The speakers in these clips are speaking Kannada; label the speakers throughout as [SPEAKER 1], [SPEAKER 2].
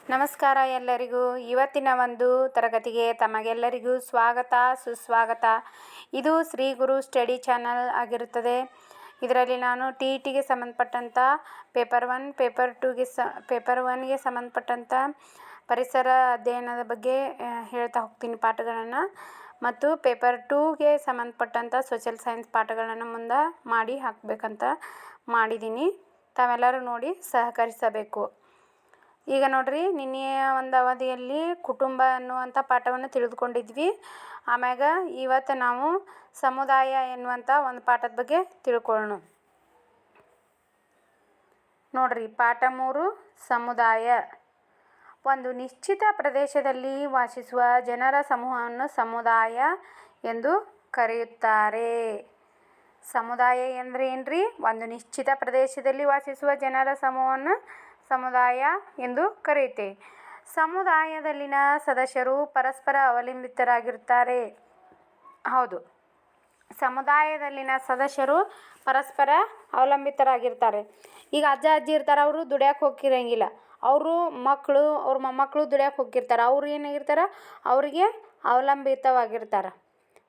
[SPEAKER 1] ನಮಸ್ಕಾರ ಎಲ್ಲರಿಗೂ. ಇವತ್ತಿನ ಒಂದು ತರಗತಿಗೆ ತಮಗೆಲ್ಲರಿಗೂ ಸ್ವಾಗತ ಸುಸ್ವಾಗತ. ಇದು ಶ್ರೀ ಗುರು ಸ್ಟಡಿ ಚಾನಲ್ ಆಗಿರುತ್ತದೆ. ಇದರಲ್ಲಿ ನಾನು TETಗೆ ಸಂಬಂಧಪಟ್ಟಂಥ ಪೇಪರ್ 1, ಪೇಪರ್ 1ಗೆ ಸಂಬಂಧಪಟ್ಟಂಥ ಪರಿಸರ ಅಧ್ಯಯನದ ಬಗ್ಗೆ ಹೇಳ್ತಾ ಹೋಗ್ತೀನಿ ಪಾಠಗಳನ್ನು, ಮತ್ತು ಪೇಪರ್ 2ಗೆ ಸಂಬಂಧಪಟ್ಟಂಥ ಸೋಷಿಯಲ್ ಸೈನ್ಸ್ ಪಾಠಗಳನ್ನು ಮುಂದೆ ಮಾಡಿ ಹಾಕಬೇಕಂತ ಮಾಡಿದ್ದೀನಿ. ತಾವೆಲ್ಲರೂ ನೋಡಿ ಸಹಕರಿಸಬೇಕು. ಈಗ ನೋಡ್ರಿ, ನಿನ್ನೆಯ ಒಂದು ಅವಧಿಯಲ್ಲಿ ಕುಟುಂಬ ಅನ್ನುವಂಥ ಪಾಠವನ್ನು ತಿಳಿದುಕೊಂಡಿದ್ವಿ. ಆಮ್ಯಾಗ ಇವತ್ತು ನಾವು ಸಮುದಾಯ ಎನ್ನುವಂಥ ಒಂದು ಪಾಠದ ಬಗ್ಗೆ ತಿಳ್ಕೊಳ್ಳೋಣ. ನೋಡ್ರಿ, ಪಾಠ 3 ಸಮುದಾಯ. ಒಂದು ನಿಶ್ಚಿತ ಪ್ರದೇಶದಲ್ಲಿ ವಾಸಿಸುವ ಜನರ ಸಮೂಹವನ್ನು ಸಮುದಾಯ ಎಂದು ಕರೆಯುತ್ತಾರೆ. ಸಮುದಾಯ ಅಂದರೆ ಏನ್ರಿ? ಒಂದು ನಿಶ್ಚಿತ ಪ್ರದೇಶದಲ್ಲಿ ವಾಸಿಸುವ ಜನರ ಸಮೂಹವನ್ನು ಸಮುದಾಯ ಎಂದು ಕರೆಯುತ್ತೇವೆ. ಸಮುದಾಯದಲ್ಲಿನ ಸದಸ್ಯರು ಪರಸ್ಪರ ಅವಲಂಬಿತರಾಗಿರುತ್ತಾರೆ. ಹೌದು, ಸಮುದಾಯದಲ್ಲಿನ ಸದಸ್ಯರು ಪರಸ್ಪರ ಅವಲಂಬಿತರಾಗಿರ್ತಾರೆ. ಈಗ ಅಜ್ಜ ಅಜ್ಜಿ ಇರ್ತಾರೆ, ಅವರು ದುಡಿಯೋಕೆ ಹೋಗಿರಂಗಿಲ್ಲ. ಅವರು ಮಕ್ಕಳು, ಅವ್ರ ಮೊಮ್ಮಕ್ಕಳು ದುಡಿಯೋಕೆ ಹೋಗಿರ್ತಾರೆ. ಅವ್ರು ಏನಾಗಿರ್ತಾರೆ? ಅವರಿಗೆ ಅವಲಂಬಿತವಾಗಿರ್ತಾರೆ.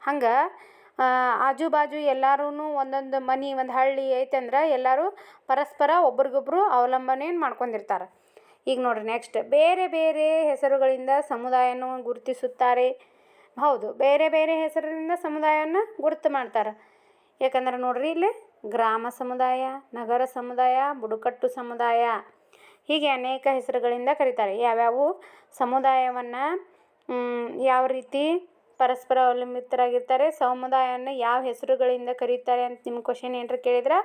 [SPEAKER 1] ಹಂಗೆ ಆಜು ಬಾಜು ಎಲ್ಲರೂ ಒಂದೊಂದು ಮನೆ, ಒಂದು ಹಳ್ಳಿ ಐತಂದ್ರೆ ಎಲ್ಲರೂ ಪರಸ್ಪರ ಒಬ್ರಿಗೊಬ್ರು ಅವಲಂಬನೆಯನ್ನು ಮಾಡ್ಕೊಂಡಿರ್ತಾರೆ. ಈಗ ನೋಡಿರಿ, ನೆಕ್ಸ್ಟ್, ಬೇರೆ ಬೇರೆ ಹೆಸರುಗಳಿಂದ ಸಮುದಾಯವನ್ನು ಗುರುತಿಸುತ್ತಾರೆ. ಹೌದು, ಬೇರೆ ಬೇರೆ ಹೆಸರಿನಿಂದ ಸಮುದಾಯವನ್ನು ಗುರುತು ಮಾಡ್ತಾರೆ. ಯಾಕಂದ್ರೆ ನೋಡ್ರಿ, ಇಲ್ಲಿ ಗ್ರಾಮ ಸಮುದಾಯ, ನಗರ ಸಮುದಾಯ, ಬುಡಕಟ್ಟು ಸಮುದಾಯ, ಹೀಗೆ ಅನೇಕ ಹೆಸರುಗಳಿಂದ ಕರೀತಾರೆ. ಯಾವ್ಯಾವು ಸಮುದಾಯವನ್ನು ಯಾವ ರೀತಿ ಪರಸ್ಪರ ಅವಲಂಬಿತರಾಗಿರ್ತಾರೆ, ಸಮುದಾಯವನ್ನು ಯಾವ ಹೆಸರುಗಳಿಂದ ಕರೀತಾರೆ ಅಂತ ನಿಮ್ಮ ಕ್ವಶನ್ ಏನಾರ ಕೇಳಿದ್ರೆ,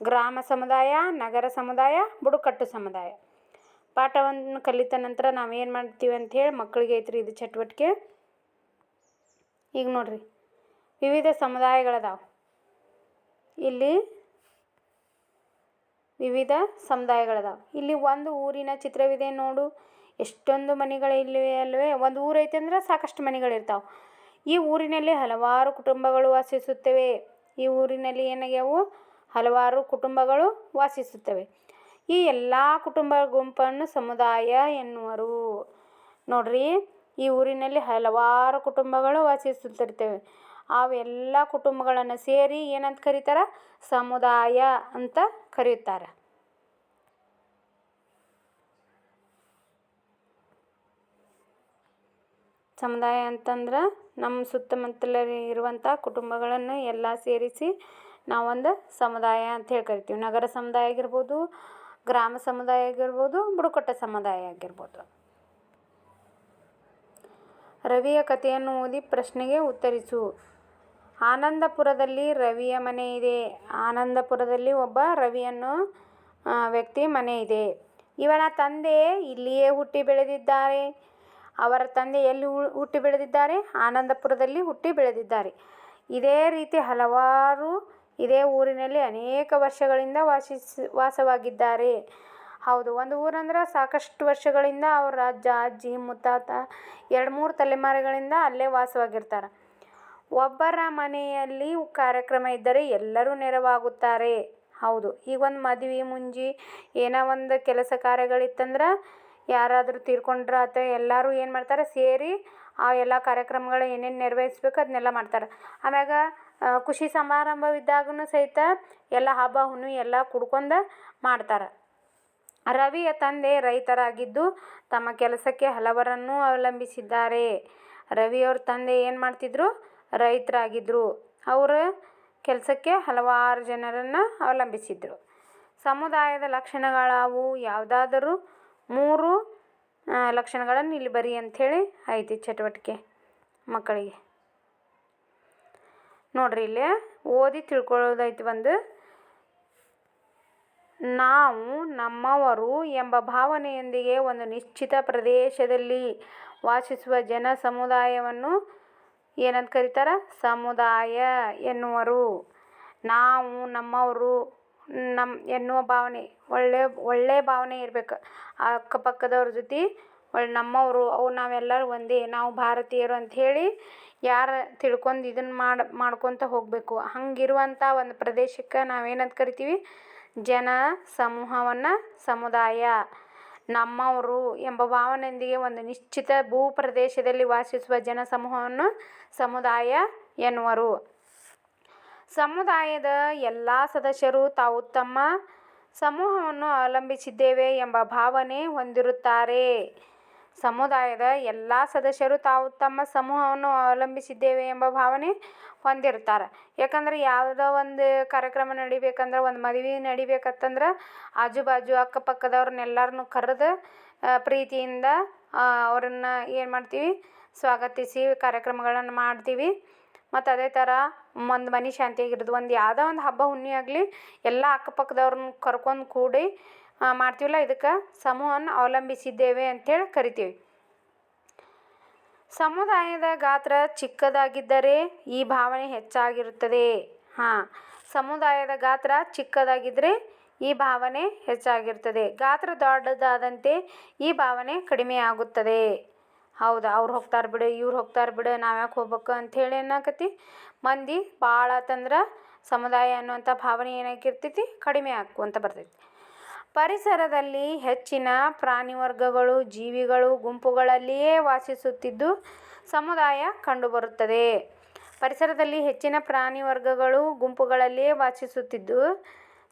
[SPEAKER 1] ಗ್ರಾಮ ಸಮುದಾಯ, ನಗರ ಸಮುದಾಯ, ಬುಡಕಟ್ಟು ಸಮುದಾಯ. ಪಾಠವನ್ನು ಕಲಿತ ನಂತರ ನಾವೇನು ಮಾಡ್ತೀವಿ ಅಂಥೇಳಿ ಮಕ್ಕಳಿಗೆ ಐತ್ರಿ ಇದು ಚಟುವಟಿಕೆ. ಈಗ ನೋಡ್ರಿ, ವಿವಿಧ ಸಮುದಾಯಗಳದಾವ. ಇಲ್ಲಿ ವಿವಿಧ ಸಮುದಾಯಗಳದಾವ. ಇಲ್ಲಿ ಒಂದು ಊರಿನ ಚಿತ್ರವಿದೆ ನೋಡು. ಎಷ್ಟೊಂದು ಮನೆಗಳು ಇಲ್ಲಿವೆ ಅಲ್ವೇ? ಒಂದು ಊರು ಐತೆ ಅಂದ್ರೆ ಸಾಕಷ್ಟು ಮನೆಗಳಿರ್ತಾವೆ. ಈ ಊರಿನಲ್ಲಿ ಹಲವಾರು ಕುಟುಂಬಗಳು ವಾಸಿಸುತ್ತವೆ. ಈ ಊರಿನಲ್ಲಿ ಏನಾಗ್ಯಾವು? ಹಲವಾರು ಕುಟುಂಬಗಳು ವಾಸಿಸುತ್ತವೆ. ಈ ಎಲ್ಲ ಕುಟುಂಬ ಗುಂಪನ್ನು ಸಮುದಾಯ ಎನ್ನುವರು. ನೋಡ್ರಿ, ಈ ಊರಿನಲ್ಲಿ ಹಲವಾರು ಕುಟುಂಬಗಳು ವಾಸಿಸುತ್ತಿರ್ತವೆ. ಅವೆಲ್ಲ ಕುಟುಂಬಗಳನ್ನು ಸೇರಿ ಏನಂತ ಕರೀತಾರೆ? ಸಮುದಾಯ ಅಂತ ಕರೆಯುತ್ತಾರೆ. ಸಮುದಾಯ ಅಂತಂದ್ರೆ ನಮ್ಮ ಸುತ್ತಮುತ್ತಲ ಇರುವಂಥ ಕುಟುಂಬಗಳನ್ನು ಎಲ್ಲ ಸೇರಿಸಿ ನಾವೊಂದು ಸಮುದಾಯ ಅಂತ ಹೇಳಿ ಕರಿತೀವಿ. ನಗರ ಸಮುದಾಯ ಆಗಿರ್ಬೋದು, ಗ್ರಾಮ ಸಮುದಾಯ ಆಗಿರ್ಬೋದು, ಬುಡಕಟ್ಟು ಸಮುದಾಯ ಆಗಿರ್ಬೋದು. ರವಿಯ ಕಥೆಯನ್ನು ಓದಿ ಪ್ರಶ್ನೆಗೆ ಉತ್ತರಿಸು. ಆನಂದಪುರದಲ್ಲಿ ರವಿಯ ಮನೆ ಇದೆ. ಆನಂದಪುರದಲ್ಲಿ ಒಬ್ಬ ರವಿ ಅನ್ನೋ ವ್ಯಕ್ತಿ ಮನೆ ಇದೆ. ಇವನ ತಂದೆ ಇಲ್ಲಿಯೇ ಹುಟ್ಟಿ ಬೆಳೆದಿದ್ದಾರೆ. ಅವರ ತಂದೆ ಎಲ್ಲಿ ಹುಟ್ಟಿ ಬೆಳೆದಿದ್ದಾರೆ? ಆನಂದಪುರದಲ್ಲಿ ಹುಟ್ಟಿ ಬೆಳೆದಿದ್ದಾರೆ. ಇದೇ ರೀತಿ ಹಲವಾರು ಇದೇ ಊರಿನಲ್ಲಿ ಅನೇಕ ವರ್ಷಗಳಿಂದ ವಾಸವಾಗಿದ್ದಾರೆ. ಹೌದು, ಒಂದು ಊರಂದ್ರೆ ಸಾಕಷ್ಟು ವರ್ಷಗಳಿಂದ ಅವ್ರ ಅಜ್ಜ ಅಜ್ಜಿ ಮುತ್ತಾತ 2-3 ತಲೆಮಾರುಗಳಿಂದ ಅಲ್ಲೇ ವಾಸವಾಗಿರ್ತಾರೆ. ಒಬ್ಬರ ಮನೆಯಲ್ಲಿ ಕಾರ್ಯಕ್ರಮ ಇದ್ದರೆ ಎಲ್ಲರೂ ನೆರವಾಗುತ್ತಾರೆ. ಹೌದು, ಈಗ ಒಂದು ಮದುವೆ ಮುಂಜಿ ಏನೋ ಒಂದು ಕೆಲಸ ಕಾರ್ಯಗಳಿತ್ತಂದ್ರೆ, ಯಾರಾದರೂ ತೀರ್ಕೊಂಡ್ರೆ ಅಥವಾ ಎಲ್ಲರೂ ಏನು ಮಾಡ್ತಾರೆ? ಸೇರಿ ಆ ಎಲ್ಲ ಕಾರ್ಯಕ್ರಮಗಳು ಏನೇನು ನೆರವೇರಿಸ್ಬೇಕು ಅದನ್ನೆಲ್ಲ ಮಾಡ್ತಾರೆ. ಆಮ್ಯಾಗ ಖುಷಿ ಸಮಾರಂಭವಿದ್ದಾಗೂ ಸಹಿತ ಎಲ್ಲ ಹಬ್ಬ ಹುಣ್ಣಿಮೆ ಎಲ್ಲ ಕುಡ್ಕೊಂಡು ಮಾಡ್ತಾರೆ. ರವಿಯ ತಂದೆ ರೈತರಾಗಿದ್ದು ತಮ್ಮ ಕೆಲಸಕ್ಕೆ ಹಲವರನ್ನು ಅವಲಂಬಿಸಿದ್ದಾರೆ. ರವಿಯವ್ರ ತಂದೆ ಏನು ಮಾಡ್ತಿದ್ರು? ರೈತರಾಗಿದ್ದರು. ಅವರ ಕೆಲಸಕ್ಕೆ ಹಲವಾರು ಜನರನ್ನು ಅವಲಂಬಿಸಿದ್ರು. ಸಮುದಾಯದ ಲಕ್ಷಣಗಳಾವು? ಯಾವುದಾದರೂ 3 ಲಕ್ಷಣಗಳನ್ನು ಇಲ್ಲಿ ಬರಿ ಅಂಥೇಳಿ ಐತಿ ಚಟುವಟಿಕೆ ಮಕ್ಕಳಿಗೆ. ನೋಡ್ರಿ, ಇಲ್ಲಿ ಓದಿ ತಿಳ್ಕೊಳ್ಳೋದೈತಿ. ಒಂದು, ನಾವು ನಮ್ಮವರು ಎಂಬ ಭಾವನೆಯೊಂದಿಗೆ ಒಂದು ನಿಶ್ಚಿತ ಪ್ರದೇಶದಲ್ಲಿ ವಾಸಿಸುವ ಜನ ಸಮುದಾಯವನ್ನು ಏನಂತ ಕರೀತಾರೆ? ಸಮುದಾಯ ಎನ್ನುವರು. ನಾವು ನಮ್ಮವರು ಎನ್ನುವ ಭಾವನೆ, ಒಳ್ಳೆಯ ಭಾವನೆ ಇರಬೇಕು. ಅಕ್ಕಪಕ್ಕದವ್ರ ಜೊತೆ ನಮ್ಮವರು, ಅವು ನಾವೆಲ್ಲರೂ ಒಂದೇ, ನಾವು ಭಾರತೀಯರು ಅಂಥೇಳಿ ಯಾರು ತಿಳ್ಕೊಂಡು ಇದನ್ನು ಮಾಡ್ಕೊತ ಹೋಗಬೇಕು. ಹಂಗಿರುವಂಥ ಒಂದು ಪ್ರದೇಶಕ್ಕೆ ನಾವೇನಂತ ಕರಿತೀವಿ? ಜನ ಸಮೂಹವನ್ನು ಸಮುದಾಯ. ನಮ್ಮವರು ಎಂಬ ಭಾವನೆಯೊಂದಿಗೆ ಒಂದು ನಿಶ್ಚಿತ ಭೂಪ್ರದೇಶದಲ್ಲಿ ವಾಸಿಸುವ ಜನಸಮೂಹವನ್ನು ಸಮುದಾಯ ಎನ್ನುವರು. ಸಮುದಾಯದ ಎಲ್ಲ ಸದಸ್ಯರು ತಾವು ತಮ್ಮ ಸಮೂಹವನ್ನು ಅವಲಂಬಿಸಿದ್ದೇವೆ ಎಂಬ ಭಾವನೆ ಹೊಂದಿರುತ್ತಾರೆ. ಸಮುದಾಯದ ಎಲ್ಲ ಸದಸ್ಯರು ತಾವು ತಮ್ಮ ಸಮೂಹವನ್ನು ಅವಲಂಬಿಸಿದ್ದೇವೆ ಎಂಬ ಭಾವನೆ ಹೊಂದಿರ್ತಾರೆ. ಯಾಕಂದ್ರೆ ಯಾವುದೋ ಒಂದು ಕಾರ್ಯಕ್ರಮ ನಡಿಬೇಕಂದ್ರೆ, ಒಂದು ಮದುವೆ ನಡಿಬೇಕಂತಂದ್ರೆ ಆಜು ಬಾಜು ಅಕ್ಕಪಕ್ಕದವ್ರನ್ನೆಲ್ಲರನ್ನು ಕರೆದು ಪ್ರೀತಿಯಿಂದ ಅವರನ್ನು ಏನು ಮಾಡ್ತೀವಿ, ಸ್ವಾಗತಿಸಿ ಕಾರ್ಯಕ್ರಮಗಳನ್ನು ಮಾಡ್ತೀವಿ. ಮತ್ತು ಅದೇ ಥರ ಒಂದು ಮನೆ ಶಾಂತಿಯಾಗಿರೋದು, ಒಂದು ಯಾವುದೋ ಒಂದು ಹಬ್ಬ ಹುಣ್ಣಿ ಆಗಲಿ ಎಲ್ಲ ಅಕ್ಕಪಕ್ಕದವ್ರನ್ನ ಕರ್ಕೊಂಡು ಕೂಡಿ ಮಾಡ್ತೀವಲ್ಲ, ಇದಕ್ಕೆ ಸಮೂಹವನ್ನು ಅವಲಂಬಿಸಿದ್ದೇವೆ ಅಂಥೇಳಿ ಕರಿತೀವಿ. ಸಮುದಾಯದ ಗಾತ್ರ ಚಿಕ್ಕದಾಗಿದ್ದರೆ ಈ ಭಾವನೆ ಹೆಚ್ಚಾಗಿರುತ್ತದೆ. ಸಮುದಾಯದ ಗಾತ್ರ ಚಿಕ್ಕದಾಗಿದ್ದರೆ ಈ ಭಾವನೆ ಹೆಚ್ಚಾಗಿರ್ತದೆ. ಗಾತ್ರ ದೊಡ್ಡದಾದಂತೆ ಈ ಭಾವನೆ ಕಡಿಮೆಯಾಗುತ್ತದೆ. ಹೌದಾ, ಅವ್ರು ಹೋಗ್ತಾರೆ ಬಿಡು, ಇವ್ರು ಹೋಗ್ತಾರೆ ಬಿಡು, ನಾವ್ಯಾಕೆ ಹೋಗ್ಬೇಕು ಅಂಥೇಳಿ ಏನಾಕತಿ, ಮಂದಿ ಭಾಳ ಆತಂದ್ರೆ ಸಮುದಾಯ ಅನ್ನುವಂಥ ಭಾವನೆ ಏನಾಗಿರ್ತೈತಿ, ಕಡಿಮೆ ಆಕ್ಕೊಂತ ಬರ್ತೈತಿ. ಪರಿಸರದಲ್ಲಿ ಹೆಚ್ಚಿನ ಪ್ರಾಣಿವರ್ಗಗಳು, ಜೀವಿಗಳು ಗುಂಪುಗಳಲ್ಲಿಯೇ ವಾಸಿಸುತ್ತಿದ್ದು ಸಮುದಾಯ ಕಂಡುಬರುತ್ತದೆ. ಪರಿಸರದಲ್ಲಿ ಹೆಚ್ಚಿನ ಪ್ರಾಣಿವರ್ಗಗಳು ಗುಂಪುಗಳಲ್ಲಿಯೇ ವಾಸಿಸುತ್ತಿದ್ದು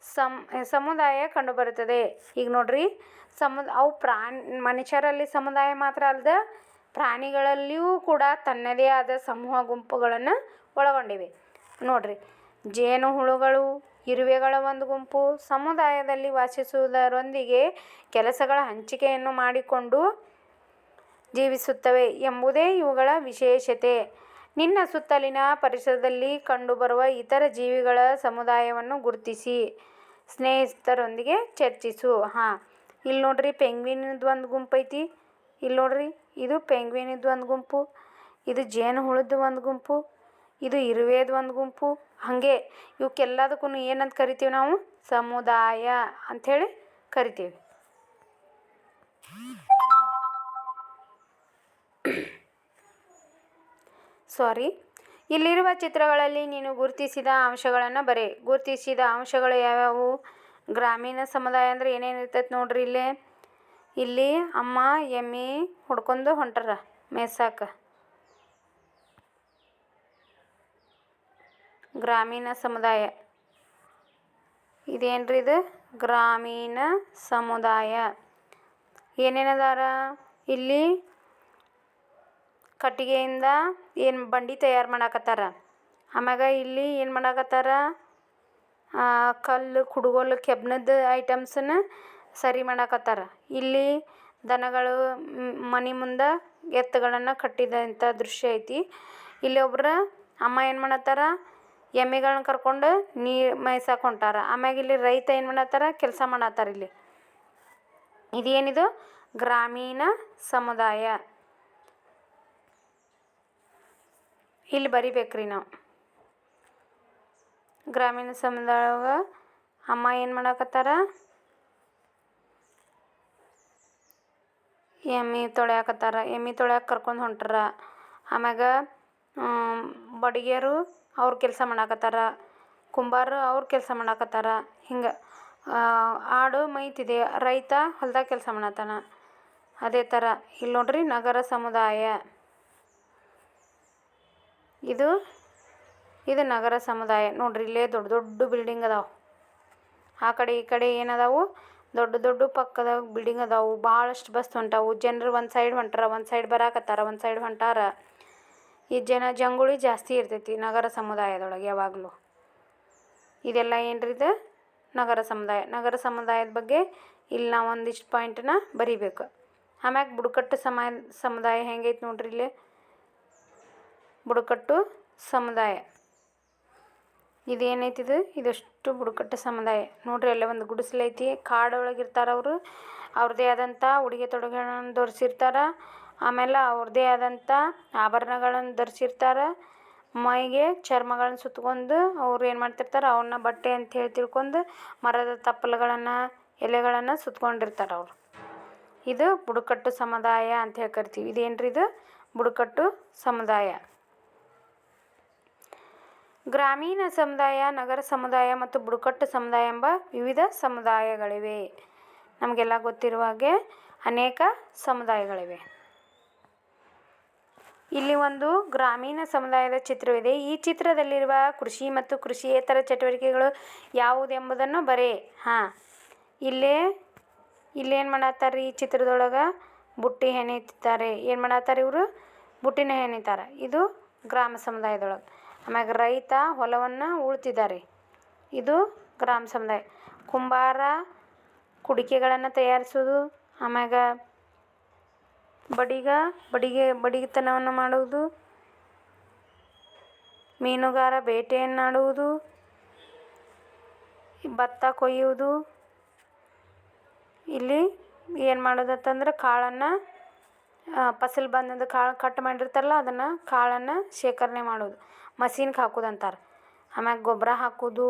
[SPEAKER 1] ಸಮುದಾಯ ಕಂಡುಬರುತ್ತದೆ. ಈಗ ನೋಡ್ರಿ, ಅವು ಮನುಷ್ಯರಲ್ಲಿ ಸಮುದಾಯ ಮಾತ್ರ ಅಲ್ಲದೆ ಪ್ರಾಣಿಗಳಲ್ಲಿಯೂ ಕೂಡ ತನ್ನದೇ ಆದ ಸಮೂಹ ಗುಂಪುಗಳನ್ನು ಒಳಗೊಂಡಿವೆ. ನೋಡ್ರಿ, ಜೇನುಹುಳುಗಳು, ಇರುವೆಗಳ ಒಂದು ಗುಂಪು ಸಮುದಾಯದಲ್ಲಿ ವಾಸಿಸುವುದರೊಂದಿಗೆ ಕೆಲಸಗಳ ಹಂಚಿಕೆಯನ್ನು ಮಾಡಿಕೊಂಡು ಜೀವಿಸುತ್ತವೆ ಎಂಬುದೇ ಇವುಗಳ ವಿಶೇಷತೆ. ನಿನ್ನ ಸುತ್ತಲಿನ ಪರಿಸರದಲ್ಲಿ ಕಂಡುಬರುವ ಇತರ ಜೀವಿಗಳ ಸಮುದಾಯವನ್ನು ಗುರುತಿಸಿ ಸ್ನೇಹಿತರೊಂದಿಗೆ ಚರ್ಚಿಸು. ಇಲ್ಲಿ ನೋಡ್ರಿ, ಪೆಂಗ್ವಿನ್ದು ಒಂದು ಗುಂಪು ಐತಿ. ಇಲ್ಲಿ ನೋಡ್ರಿ, ಇದು ಪೆಂಗ್ವಿನಿದ್ದು ಒಂದು ಗುಂಪು, ಇದು ಜೇನುಹುಳದ್ದು ಒಂದು ಗುಂಪು, ಇದು ಇರುವೆದು ಒಂದು ಗುಂಪು. ಹಾಗೆ ಇವಕ್ಕೆಲ್ಲದಕ್ಕೂ ಏನಂತ ಕರಿತೀವಿ ನಾವು, ಸಮುದಾಯ ಅಂಥೇಳಿ ಕರಿತೀವಿ. ಇಲ್ಲಿರುವ ಚಿತ್ರಗಳಲ್ಲಿ ನೀನು ಗುರುತಿಸಿದ ಅಂಶಗಳನ್ನು ಬರೆ. ಗುರುತಿಸಿದ ಅಂಶಗಳು ಯಾವ್ಯಾವು? ಗ್ರಾಮೀಣ ಸಮುದಾಯ ಅಂದರೆ ಏನೇನು ಇರ್ತೈತೆ ನೋಡ್ರಿ. ಇಲ್ಲಿ ಅಮ್ಮ ಎಮ್ಮೆ ಹೊಡ್ಕೊಂಡು ಹೊಂಟಾರ ಮೇಯ್ಸಾಕ. ಗ್ರಾಮೀಣ ಸಮುದಾಯ ಇದೇನ್ರಿ, ಇದು ಗ್ರಾಮೀಣ ಸಮುದಾಯ. ಏನೇನದಾರ ಇಲ್ಲಿ? ಕಟ್ಟಿಗೆಯಿಂದ ಏನು ಬಂಡಿ ತಯಾರು ಮಾಡಾಕತ್ತಾರ. ಆಮ್ಯಾಗ ಇಲ್ಲಿ ಏನು ಮಾಡಾಕತ್ತಾರ, ಕಲ್ಲು ಕುಡುಗೋಲು ಕೆಬ್ಣದ ಐಟಮ್ಸನ್ನು ಸರಿ ಮಾಡಾಕತ್ತಾರ. ಇಲ್ಲಿ ದನಗಳು ಮನೆ ಮುಂದೆ ಎತ್ತುಗಳನ್ನು ಕಟ್ಟಿದಂಥ ದೃಶ್ಯ ಐತಿ. ಇಲ್ಲಿ ಒಬ್ರು ಅಮ್ಮ ಏನು ಮಾಡತ್ತಾರ, ಎಮ್ಮೆಗಳನ್ನ ಕರ್ಕೊಂಡು ನೀರು ಮೇಯ್ಸಕ್ಕೆ ಹೊಂಟಾರ. ಆಮ್ಯಾಗ ಇಲ್ಲಿ ರೈತ ಏನು ಮಾಡತ್ತಾರ, ಕೆಲಸ ಮಾಡತ್ತಾರ. ಇದೇನಿದು, ಗ್ರಾಮೀಣ ಸಮುದಾಯ. ಇಲ್ಲಿ ಬರಿಬೇಕ್ರಿ ನಾವು. ಗ್ರಾಮೀಣ ಸಮುದಾಯದಾಗ ಅಮ್ಮ ಏನು ಮಾಡಾಕತ್ತಾರ, ಎಮ್ಮೆ ತೊಳ್ಯಾಕತ್ತಾರ. ಎಮ್ಮೆ ತೊಳ್ಯಾಕೆ ಕರ್ಕೊಂಡು ಹೊಂಟಾರ. ಆಮ್ಯಾಗ ಬಡಿಗೆರು ಅವ್ರು ಕೆಲಸ ಮಾಡಾಕತ್ತಾರ, ಕುಂಬಾರರು ಅವ್ರು ಕೆಲಸ ಮಾಡಾಕತ್ತಾರ. ಹಿಂಗೆ ಆಡು ಮೈತಿದೆ, ರೈತ ಹೊಲ್ದಾಗ ಕೆಲಸ ಮಾಡತ್ತಾನ. ಅದೇ ಥರ ಇಲ್ಲಿ ನೋಡ್ರಿ, ನಗರ ಸಮುದಾಯ. ಇದು ನಗರ ಸಮುದಾಯ. ನೋಡ್ರಿ, ಇಲ್ಲೇ ದೊಡ್ಡ ದೊಡ್ಡ ಬಿಲ್ಡಿಂಗ್ ಅದಾವೆ. ಆ ಕಡೆ ಈ ಕಡೆ ಏನದಾವು, ದೊಡ್ಡ ದೊಡ್ಡ ಪಕ್ಕದಾಗ ಬಿಲ್ಡಿಂಗ್ ಅದಾವು. ಭಾಳಷ್ಟು ಬಸ್ ಹೊಂಟಾವು. ಜನರು ಒಂದು ಸೈಡ್ ಹೊಂಟಾರ, ಒಂದು ಸೈಡ್ ಬರಾಕತ್ತಾರ, ಒಂದು ಸೈಡ್ ಹೊಂಟಾರ. ಈ ಜಂಗುಳಿ ಜಾಸ್ತಿ ಇರ್ತೈತಿ ನಗರ ಸಮುದಾಯದೊಳಗೆ ಯಾವಾಗಲೂ. ಇದೆಲ್ಲ ಏನ್ರಿ, ಇದು ನಗರ ಸಮುದಾಯ. ನಗರ ಸಮುದಾಯದ ಬಗ್ಗೆ ಇಲ್ಲಿ ನಾವು ಒಂದಿಷ್ಟು ಪಾಯಿಂಟನ್ನ ಬರಿಬೇಕು. ಆಮ್ಯಾಗ ಬುಡಕಟ್ಟು ಸಮುದಾಯ ಹೆಂಗೈತೆ ನೋಡ್ರಿ. ಇಲ್ಲಿ ಬುಡಕಟ್ಟು ಸಮುದಾಯ ಇದೇನೈತಿದು, ಇದಷ್ಟು ಬುಡಕಟ್ಟು ಸಮುದಾಯ. ನೋಡ್ರಿ, ಅಲ್ಲೇ ಒಂದು ಗುಡಿಸಲೈತಿ. ಕಾಡೊಳಗಿರ್ತಾರೆ ಅವರು. ಅವ್ರದ್ದೇ ಆದಂಥ ಉಡುಗೆ ತೊಡುಗೆಗಳನ್ನು ಧರಿಸಿರ್ತಾರೆ. ಆಮೇಲೆ ಅವ್ರದ್ದೇ ಆದಂಥ ಆಭರಣಗಳನ್ನು ಧರಿಸಿರ್ತಾರೆ. ಮೈಗೆ ಚರ್ಮಗಳನ್ನು ಸುತ್ಕೊಂಡು ಅವ್ರು ಏನು ಮಾಡ್ತಿರ್ತಾರೆ, ಅವನ್ನ ಬಟ್ಟೆ ಅಂಥೇಳಿ ತಿಳ್ಕೊಂಡು ಮರದ ತಪ್ಪಲುಗಳನ್ನು, ಎಲೆಗಳನ್ನು ಸುತ್ಕೊಂಡಿರ್ತಾರೆ ಅವರು. ಇದು ಬುಡಕಟ್ಟು ಸಮುದಾಯ ಅಂಥೇಳಿ ಕರಿತೀವಿ. ಇದೇನ್ರಿ, ಇದು ಬುಡಕಟ್ಟು ಸಮುದಾಯ. ಗ್ರಾಮೀಣ ಸಮುದಾಯ, ನಗರ ಸಮುದಾಯ ಮತ್ತು ಬುಡಕಟ್ಟು ಸಮುದಾಯ ಎಂಬ ವಿವಿಧ ಸಮುದಾಯಗಳಿವೆ. ನಮಗೆಲ್ಲ ಗೊತ್ತಿರುವ ಹಾಗೆ ಅನೇಕ ಸಮುದಾಯಗಳಿವೆ. ಇಲ್ಲಿ ಒಂದು ಗ್ರಾಮೀಣ ಸಮುದಾಯದ ಚಿತ್ರವಿದೆ. ಈ ಚಿತ್ರದಲ್ಲಿರುವ ಕೃಷಿ ಮತ್ತು ಕೃಷಿಯೇತರ ಚಟುವಟಿಕೆಗಳು ಯಾವುದೆಂಬುದನ್ನು ಬರೆ. ಇಲ್ಲೇನು ಮಾಡತ್ತಾರ ಈ ಚಿತ್ರದೊಳಗೆ ಬುಟ್ಟಿ ಹೆಣಿತಿದ್ದಾರೆ. ಏನು ಮಾಡತ್ತಾರ ಇವರು? ಬುಟ್ಟಿನ ಹೆಣಿತಾರೆ. ಇದು ಗ್ರಾಮ ಸಮುದಾಯದೊಳಗೆ. ಆಮ್ಯಾಗ ರೈತ ಹೊಲವನ್ನು ಉಳ್ತಿದ್ದಾರೆ. ಇದು ಗ್ರಾಮ ಸಮುದಾಯ. ಕುಂಬಾರ ಕುಡಿಕೆಗಳನ್ನು ತಯಾರಿಸೋದು, ಆಮ್ಯಾಗ ಬಡಿಗೆತನವನ್ನು ಮಾಡುವುದು, ಮೀನುಗಾರ ಬೇಟೆಯನ್ನಾಡುವುದು, ಭತ್ತ ಕೊಯ್ಯುವುದು. ಇಲ್ಲಿ ಏನು ಮಾಡೋದತ್ತಂದ್ರೆ ಕಾಳನ್ನು ಫಸಲು ಬಂದದ್ದು ಕಾಳು ಕಟ್ ಮಾಡಿರ್ತಾರಲ್ಲ ಅದನ್ನು ಕಾಳನ್ನು ಶೇಖರಣೆ ಮಾಡೋದು, ಮಷೀನ್ಗೆ ಹಾಕೋದು ಅಂತಾರೆ. ಆಮ್ಯಾಗ ಗೊಬ್ಬರ ಹಾಕೋದು.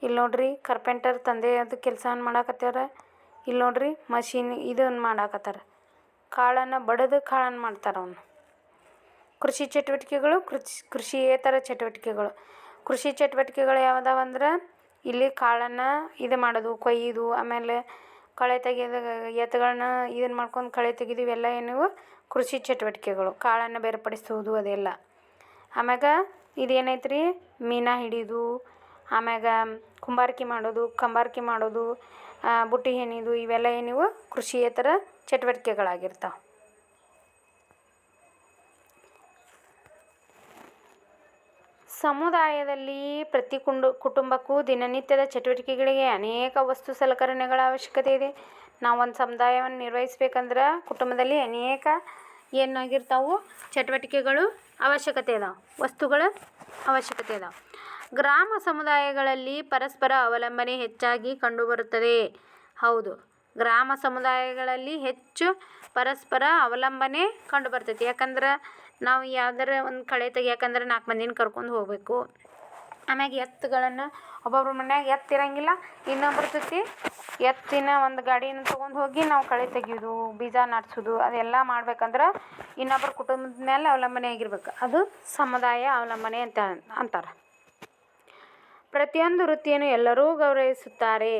[SPEAKER 1] ಇಲ್ಲಿ ನೋಡ್ರಿ ಕಾರ್ಪೆಂಟರ್ ತಂದೆ ಅದು ಕೆಲಸವನ್ನು ಮಾಡಾಕತ್ಯಾರ. ಇಲ್ಲಿ ನೋಡ್ರಿ ಮಷೀನ್ ಇದನ್ನು ಮಾಡಾಕತ್ತಾರ. ಕಾಳನ್ನು ಬಡಿದು ಕಾಳನ್ನು ಮಾಡ್ತಾರೆ ಅವನು. ಕೃಷಿ ಚಟುವಟಿಕೆಗಳು, ಕೃಷಿಯೇತರ ಚಟುವಟಿಕೆಗಳು. ಕೃಷಿ ಚಟುವಟಿಕೆಗಳು ಯಾವುದಾವಂದ್ರೆ ಇಲ್ಲಿ ಕಾಳನ್ನು ಇದು ಮಾಡೋದು, ಕೊಯ್ಯೋದು, ಆಮೇಲೆ ಕಳೆ ತೆಗೆಯೋದು, ಎತ್ತುಗಳನ್ನ ಇದನ್ನು ಮಾಡ್ಕೊಂಡು ಕಳೆ ತೆಗೆದು ಇವೆಲ್ಲ ಏನಿವು ಕೃಷಿ ಚಟುವಟಿಕೆಗಳು. ಕಾಳನ್ನು ಬೇರ್ಪಡಿಸುವುದು ಅದೆಲ್ಲ. ಆಮ್ಯಾಗ ಇದೇನೈತ್ರಿ ಮೀನ ಹಿಡಿಯೋದು, ಆಮ್ಯಾಗ ಕಂಬಾರಿಕೆ ಮಾಡೋದು, ಬುಟ್ಟಿ ಹೆಣಿಯೋದು ಇವೆಲ್ಲ ಏನಿವು ಕೃಷಿಯೇತರ ಚಟುವಟಿಕೆಗಳಾಗಿರ್ತಾವೆ. ಸಮುದಾಯದಲ್ಲಿ ಪ್ರತಿ ಕುಟುಂಬಕ್ಕೂ ದಿನನಿತ್ಯದ ಚಟುವಟಿಕೆಗಳಿಗೆ ಅನೇಕ ವಸ್ತು ಸಲಕರಣೆಗಳ ಅವಶ್ಯಕತೆ ಇದೆ. ನಾವು ಒಂದು ಸಮುದಾಯವನ್ನು ನಿರ್ವಹಿಸ್ಬೇಕಂದ್ರೆ ಕುಟುಂಬದಲ್ಲಿ ಅನೇಕ ಏನಾಗಿರ್ತಾವೆ ಚಟುವಟಿಕೆಗಳು ಅವಶ್ಯಕತೆ ಇದಾವೆ, ವಸ್ತುಗಳ ಅವಶ್ಯಕತೆ ಇದಾವೆ. ಗ್ರಾಮ ಸಮುದಾಯಗಳಲ್ಲಿ ಪರಸ್ಪರ ಅವಲಂಬನೆ ಹೆಚ್ಚಾಗಿ ಕಂಡುಬರುತ್ತದೆ. ಹೌದು, ಗ್ರಾಮ ಸಮುದಾಯಗಳಲ್ಲಿ ಹೆಚ್ಚು ಪರಸ್ಪರ ಅವಲಂಬನೆ ಕಂಡುಬರ್ತೈತಿ. ಯಾಕಂದ್ರೆ ನಾವು ಯಾವ್ದಾರ ಒಂದು ಕಳೆ ತೆಗಿಯಾಕಂದ್ರೆ 4 ಮಂದಿನ ಕರ್ಕೊಂಡು ಹೋಗಬೇಕು. ಆಮ್ಯಾಗ ಎತ್ತುಗಳನ್ನು ಒಬ್ಬೊಬ್ರ ಮನ್ಯಾಗ ಎತ್ತಿರಂಗಿಲ್ಲ, ಇನ್ನೊಬ್ರ ಜೊತೆ ಎತ್ತಿನ ಒಂದು ಗಾಡಿನ ತೊಗೊಂಡು ಹೋಗಿ ನಾವು ಕಳೆ ತೆಗಿಯೋದು, ಬೀಜ ನಾಟ್ಸೋದು ಅದೆಲ್ಲ ಮಾಡ್ಬೇಕಂದ್ರೆ ಇನ್ನೊಬ್ಬರ ಕುಟುಂಬದ ಮೇಲೆ ಅವಲಂಬನೆ ಆಗಿರ್ಬೇಕು. ಅದು ಸಮುದಾಯ ಅವಲಂಬನೆ ಅಂತಾರೆ. ಪ್ರತಿಯೊಂದು ವೃತ್ತಿಯನ್ನು ಎಲ್ಲರೂ ಗೌರವಿಸುತ್ತಾರೆ.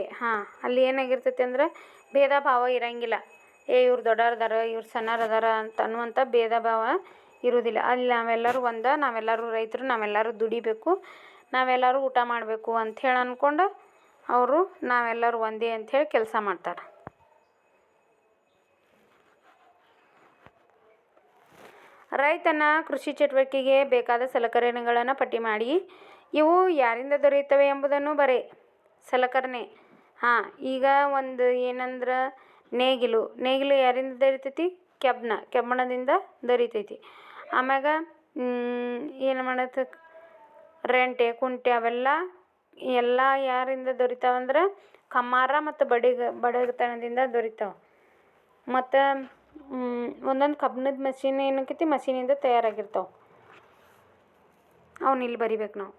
[SPEAKER 1] ಅಲ್ಲಿ ಏನಾಗಿರ್ತೈತಿ ಅಂದ್ರೆ ಭೇದ ಭಾವ ಇರಂಗಿಲ್ಲ. ಇವ್ರು ದೊಡ್ಡವ್ರದಾರ, ಇವ್ರು ಸಣ್ಣರದಾರ ಅಂತ ಅನ್ನುವಂಥ ಭೇದ ಭಾವ ಇರೋದಿಲ್ಲ. ಅಲ್ಲಿ ನಾವೆಲ್ಲರೂ ನಾವೆಲ್ಲರೂ ರೈತರು, ನಾವೆಲ್ಲರೂ ದುಡಿಬೇಕು, ನಾವೆಲ್ಲರೂ ಊಟ ಮಾಡಬೇಕು ಅಂಥೇಳಿ ಅಂದ್ಕೊಂಡು ಅವರು ನಾವೆಲ್ಲರೂ ಒಂದೇ ಅಂಥೇಳಿ ಕೆಲಸ ಮಾಡ್ತಾರೆ. ರೈತನ ಕೃಷಿ ಚಟುವಟಿಕೆಗೆ ಬೇಕಾದ ಸಲಕರಣೆಗಳನ್ನು ಪಟ್ಟಿ ಮಾಡಿ. ಇವು ಯಾರಿಂದ ದೊರೆಯುತ್ತವೆ ಎಂಬುದನ್ನು ಬರೆ. ಸಲಕರಣೆ ಈಗ ಒಂದು ಏನಂದ್ರೆ ನೇಗಿಲು ಯಾರಿಂದ ದೊರೀತೈತಿ? ಕೆಬ್ಬಣದಿಂದ ದೊರೀತೈತಿ. ಆಮ್ಯಾಗ ಏನು ಮಾಡತ್ತೆ ರೆಂಟೆ ಕುಂಟೆ ಅವೆಲ್ಲ ಯಾರಿಂದ ದೊರೀತಾವಂದ್ರೆ ಕಮ್ಮಾರ ಮತ್ತು ಬಡಗತನದಿಂದ ದೊರೀತಾವೆ. ಮತ್ತು ಒಂದೊಂದು ಕಬ್ಬಿಣದ ಮಷೀನ್ ಏನಕ್ಕೈತಿ ಮಷೀನಿಂದ ತಯಾರಾಗಿರ್ತಾವೆ. ಅವನ್ನ ಇಲ್ಲಿ ಬರಿಬೇಕು ನಾವು.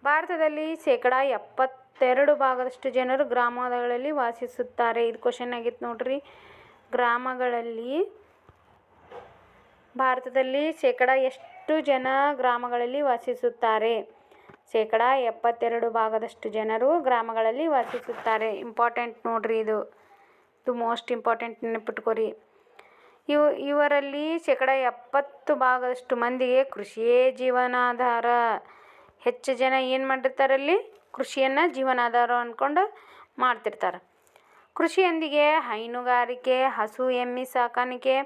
[SPEAKER 1] ಭಾರತದಲ್ಲಿ 72% ಜನರು ಗ್ರಾಮಗಳಲ್ಲಿ ವಾಸಿಸುತ್ತಾರೆ. ಇದು ಕ್ವಶನ್ ಆಗಿತ್ತು ನೋಡ್ರಿ. ಭಾರತದಲ್ಲಿ ಎಷ್ಟು ಜನ ಗ್ರಾಮಗಳಲ್ಲಿ ವಾಸಿಸುತ್ತಾರೆ? 72% ಜನರು ಗ್ರಾಮಗಳಲ್ಲಿ ವಾಸಿಸುತ್ತಾರೆ. ಇಂಪಾರ್ಟೆಂಟ್ ನೋಡ್ರಿ ಇದು ಮೋಸ್ಟ್ ಇಂಪಾರ್ಟೆಂಟ್, ನೆನಪಿಟ್ಕೋರಿ. ಇವರಲ್ಲಿ 70% ಮಂದಿಗೆ ಕೃಷಿಯೇ ಜೀವನಾಧಾರ. ಹೆಚ್ಚು ಜನ ಏನು ಮಾಡಿರ್ತಾರಲ್ಲಿ? ಕೃಷಿಯನ್ನು ಜೀವನಾಧಾರ ಅಂದ್ಕೊಂಡು ಮಾಡ್ತಿರ್ತಾರೆ. ಕೃಷಿಯೊಂದಿಗೆ ಹೈನುಗಾರಿಕೆ, ಹಸು ಎಮ್ಮೆ ಸಾಕಾಣಿಕೆ,